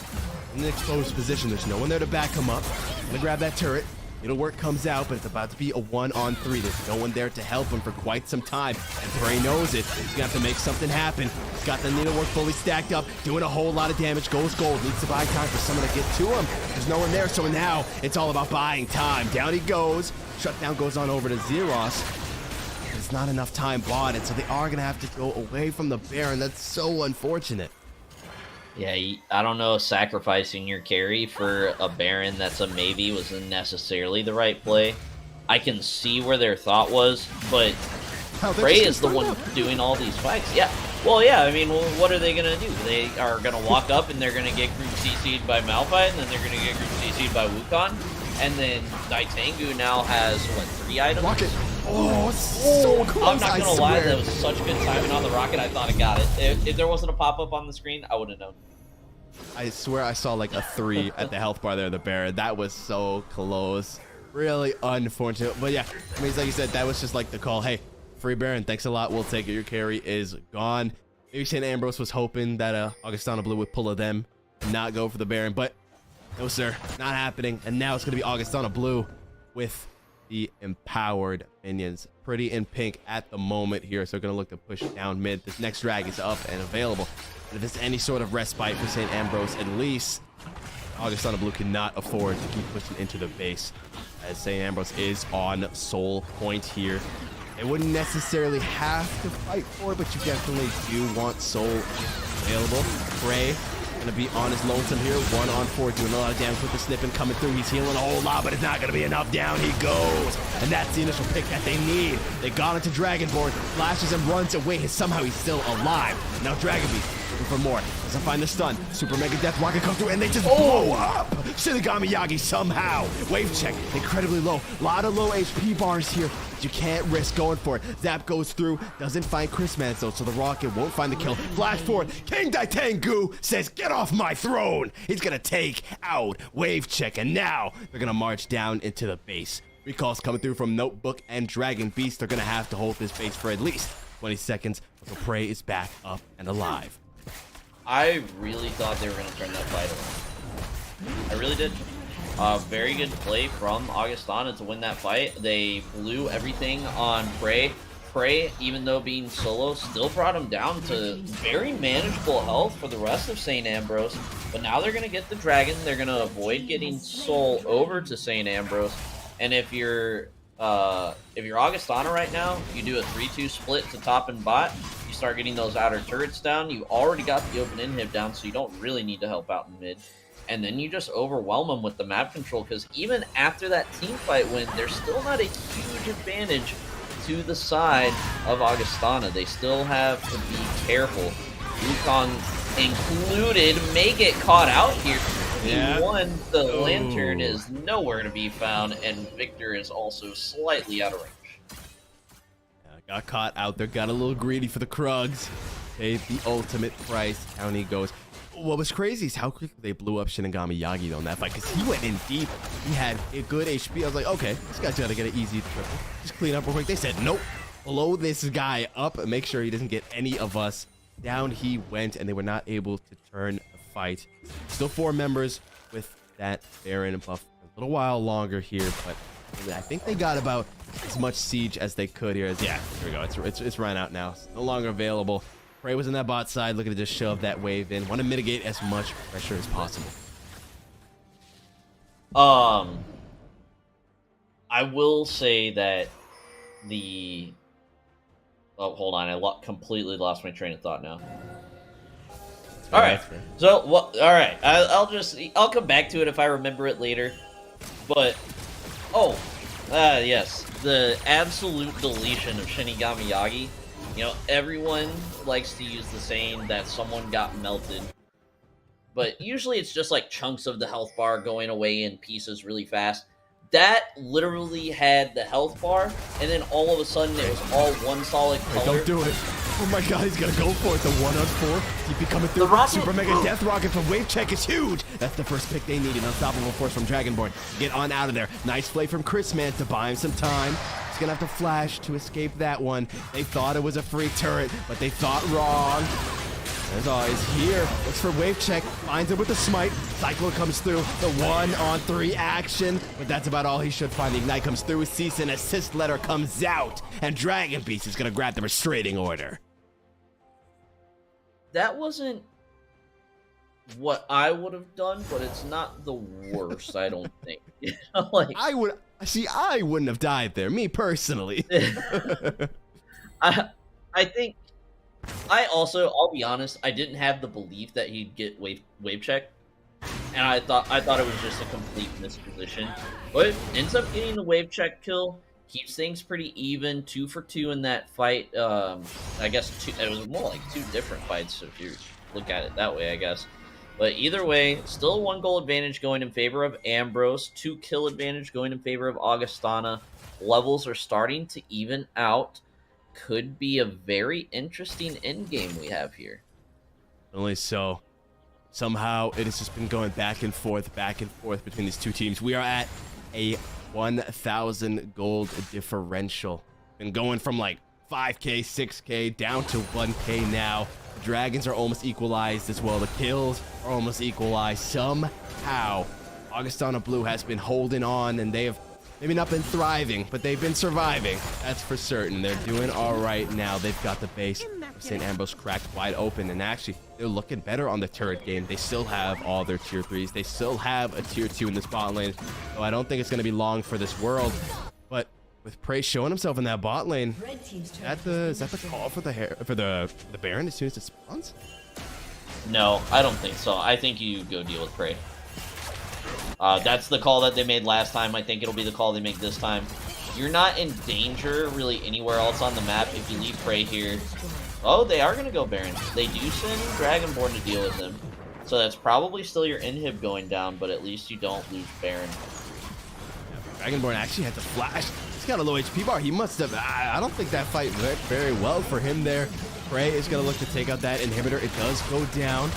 In an exposed position, there's no one there to back him up. Gonna grab that turret. Needlework comes out, but it's about to be a 1-on-3. There's no one there to help him for quite some time, and Prey knows it. He's gonna have to make something happen. He's got the Needlework fully stacked up, doing a whole lot of damage. Goes gold, needs to buy time for someone to get to him. There's no one there, so now it's all about buying time. Down he goes. Shutdown goes on over to Zeros. There's not enough time bought, and so they are gonna have to go away from the Baron. That's so unfortunate. Yeah, I don't know if sacrificing your carry for a Baron that's a maybe wasn't necessarily the right play. I can see where their thought was, but Prey is the one doing all these fights. Yeah, well, yeah, I mean, what are they going to do? They are going to walk up and they're going to get group CC'd by Malphite, and then they're going to get group CC'd by Wukong, and then Daitengu now has, what, 3 items? Rocket. Oh, so close. I'm not going to lie, that was such good timing on the rocket, I thought I got it. If there wasn't a pop-up on the screen, I would have known. I swear I saw like a 3 at the health bar there, the Baron. That was so close. Really unfortunate. But yeah, I mean, like you said, that was just like the call. Hey, free Baron, thanks a lot. We'll take it. Your carry is gone. Maybe St. Ambrose was hoping that Augustana Blue would pull of them and not go for the Baron. But no, sir, not happening. And now it's going to be Augustana Blue with the empowered minions. Pretty in pink at the moment here. So going to look to push down mid. This next drag is up and available. If there's any sort of respite for St. Ambrose, at least Augustana Blue cannot afford to keep pushing into the base, as St. Ambrose is on soul point here. They wouldn't necessarily have to fight for it, but you definitely do want soul available. Prey gonna be on his lonesome here, 1-on-4, doing a lot of damage with the snipping coming through. He's healing a whole lot, but it's not gonna be enough. Down he goes, and that's the initial pick that they need. They got into Dragonborn, flashes and runs away, and somehow he's still alive. Now Dragon Beast looking for more, doesn't find the stun. Super Mega Death Rocket comes through, and they just blow up. Shinigami Yagi somehow. Wave check, incredibly low. A lot of low HP bars here. You can't risk going for it. Zap goes through, doesn't find Chris Mans though, so the rocket won't find the kill. Flash forward, King Daitengu says, get off my throne. He's gonna take out Wave Check, and now they're gonna march down into the base. Recalls coming through from Notebook and Dragon Beast. They're gonna have to hold this base for at least 20 seconds until Prey is back up and alive. I really thought they were going to turn that fight around. I really did. Very good play from Augustana to win that fight. They blew everything on Prey. Prey, even though being solo, still brought him down to very manageable health for the rest of St. Ambrose. But now they're going to get the dragon. They're going to avoid getting Soul over to St. Ambrose. And if you're Augustana right now, you do a 3-2 split to top and bot. You start getting those outer turrets down. You already got the open inhib down, so you don't really need to help out in mid. And then you just overwhelm them with the map control, because even after that team fight win, there's still not a huge advantage to the side of Augustana. They still have to be careful. Wukong included may get caught out here. Yeah. One, the lantern is nowhere to be found, and Victor is also slightly out of range. Got caught out there, got a little greedy for the Krugs. Paid the ultimate price. Down he goes. what was crazy is how quickly they blew up Shinigami Yagi on that fight, because he went in deep. He had a good HP. I was like, okay, this guy's got to get an easy triple. Just clean up real quick. They said, nope, blow this guy up and make sure he doesn't get any of us. Down he went, and they were not able to turn the fight. Still 4 members with that Baron buff for a little while longer here, but I think they got about as much siege as they could here. Yeah, here we go. It's run out now. It's no longer available. Prey was in that bot side, looking to just shove that wave in. Want to mitigate as much pressure as possible. I will say that the... Oh, hold on. I completely lost my train of thought now. All right. So, all right. I'll come back to it if I remember it later. But, yes, the absolute deletion of Shinigami Yagi. You know, everyone likes to use the saying that someone got melted. But usually it's just like chunks of the health bar going away in pieces really fast. That literally had the health bar, and then all of a sudden it was all one solid color. Hey, don't do it. Oh my god, he's gonna go for it. The 1-on-4. DP coming through. Super Mega Death Rocket from Wave Check is huge. That's the first pick they need. An unstoppable force from Dragonborn. Get on out of there. Nice play from Chris, man, to buy him some time. He's gonna have to flash to escape that one. They thought it was a free turret, but they thought wrong. As always, here, looks for Wave Check, finds it with the Smite. Cyclone comes through, the 1-on-3 action, but that's about all he should find. The Ignite comes through, Cease and assist letter comes out, and Dragon Beast is gonna grab the restraining order. That wasn't what I would have done, but it's not the worst, I don't think. You know, like, I wouldn't have died there, me personally. I think... I'll be honest, I didn't have the belief that he'd get wave check, and I thought it was just a complete misposition. But ends up getting the wave check kill, keeps things pretty even, 2 for 2 in that fight. I guess it was more like 2 different fights if you look at it that way, I guess. But either way, still 1 goal advantage going in favor of Ambrose, 2 kill advantage going in favor of Augustana. Levels are starting to even out. Could be a very interesting end game we have here. Only so. Somehow it has just been going back and forth between these two teams. We are at a 1,000 gold differential. Been going from like 5k, 6k down to 1k now. The Dragons are almost equalized as well. The kills are almost equalized. Somehow Augustana Blue has been holding on, and they have maybe not been thriving, but they've been surviving. That's for certain. They're doing all right now. They've got the base of St. Ambrose cracked wide open, and actually, they're looking better on the turret game. They still have all their tier 3s. They still have a tier 2 in this bot lane, so I don't think it's going to be long for this world. But with Prey showing himself in that bot lane, is that the call for the Baron as soon as it spawns? No, I don't think so. I think you go deal with Prey. That's the call that they made last time. I think it'll be the call they make this time. You're not in danger really anywhere else on the map if you leave Prey here. Oh, they are going to go Baron. They do send Dragonborn to deal with them. So that's probably still your inhib going down, but at least you don't lose Baron. Dragonborn actually had to flash. He's got a low HP bar. He must have... I don't think that fight went very well for him there. Prey is going to look to take out that inhibitor. It does go down.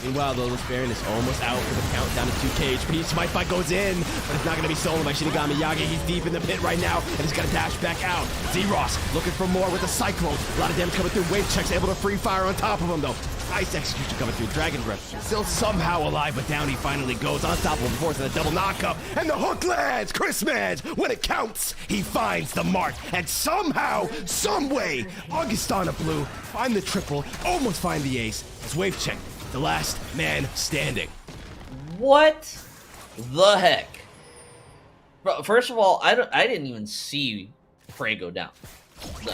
Meanwhile, though, this Baron is almost out for the count, down to 2k HP. Smite fight goes in, but it's not going to be stolen by Shinigami Yagi. He's deep in the pit right now, and he's got to dash back out. Z-Ross looking for more with the Cyclone. A lot of damage coming through. Wave checks, able to free fire on top of him, though. Nice execution coming through. Dragon Breath still somehow alive, but down he finally goes. Unstoppable force and a double knockup, and the hook lands. Chris Mans, when it counts, he finds the mark, and somehow, someway, Augustana Blue find the triple, almost find the ace, as Wave check. The last man standing. What the heck? Bro, first of all, I didn't even see Prey go down.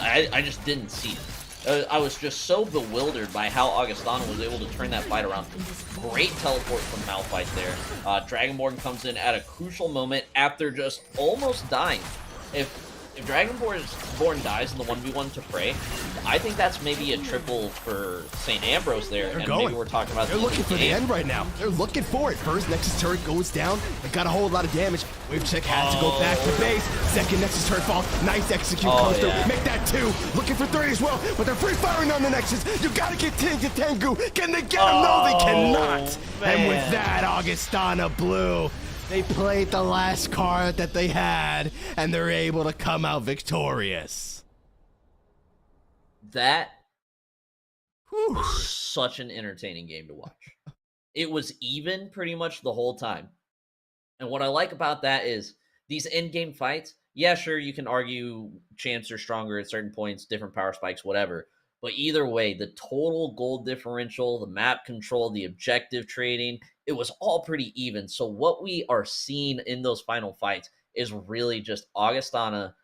I just didn't see it. I was just so bewildered by how Augustana was able to turn that fight around. Great teleport from Malphite there. Dragonborn comes in at a crucial moment after just almost dying. If if Dragonborn dies in the 1v1 to Prey, I think that's maybe a triple for St. Ambrose there. They're and going. maybe we're talking about They're looking for the end right now. They're looking for it. First Nexus turret goes down. They got a whole lot of damage. Wave check has to go back to base. Second Nexus turret fall. Nice execute comes through. Make that 2. Looking for 3 as well, but they're free firing on the Nexus. You gotta get to Tengu. Can they get him? No, they cannot. Man. And with that, Augustana Blue, they played the last card that they had, and they're able to come out victorious. That Whew. was such an entertaining game to watch. It was even pretty much the whole time. And what I like about that is these end-game fights, yeah, sure, you can argue champs are stronger at certain points, different power spikes, whatever. But either way, the total gold differential, the map control, the objective trading, it was all pretty even. So what we are seeing in those final fights is really just Augustana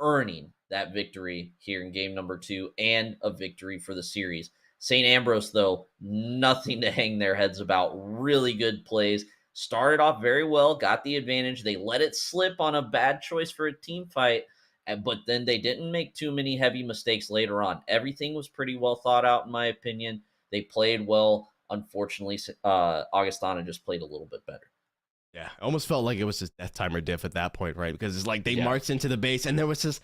earning that victory here in game number 2 and a victory for the series. St. Ambrose, though, nothing to hang their heads about. Really good plays. Started off very well, got the advantage. They let it slip on a bad choice for a team fight, but then they didn't make too many heavy mistakes later on. Everything was pretty well thought out, in my opinion. They played well. Unfortunately, Augustana just played a little bit better. Yeah, it almost felt like it was just death time or diff at that point, right? Because it's like they marched into the base, and there was just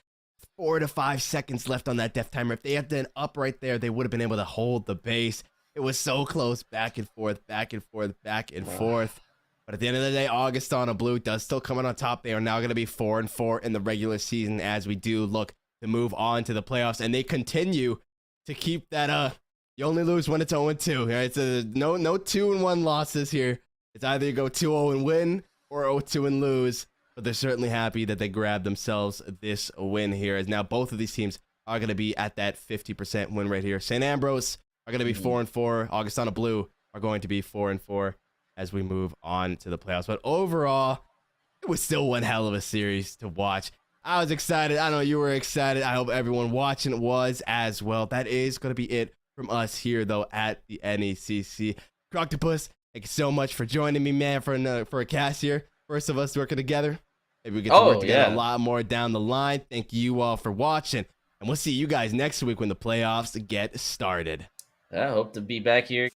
4 to 5 seconds left on that death timer. If they had been up right there, they would have been able to hold the base. It was so close, back and forth, back and forth, back and forth. But at the end of the day, Augustana Blue does still come in on top. They are now going to be 4-4 in the regular season as we do look to move on to the playoffs. And they continue to keep that, you only lose when it's 0-2. Right? So no 2-1 losses here. It's either you go 2-0 and win or 0-2 and lose. But they're certainly happy that they grabbed themselves this win here. As now both of these teams are going to be at that 50% win rate here. St. Ambrose are going to be 4-4. Augustana Blue are going to be 4-4. As we move on to the playoffs. But overall, it was still one hell of a series to watch. I was excited. I know you were excited. I hope everyone watching was as well. That is going to be it from us here, though, at the NECC. Croctopus, thank you so much for joining me, man, for a cast here. First of us working together. Maybe we get to work together a lot more down the line. Thank you all for watching. And we'll see you guys next week when the playoffs get started. I hope to be back here.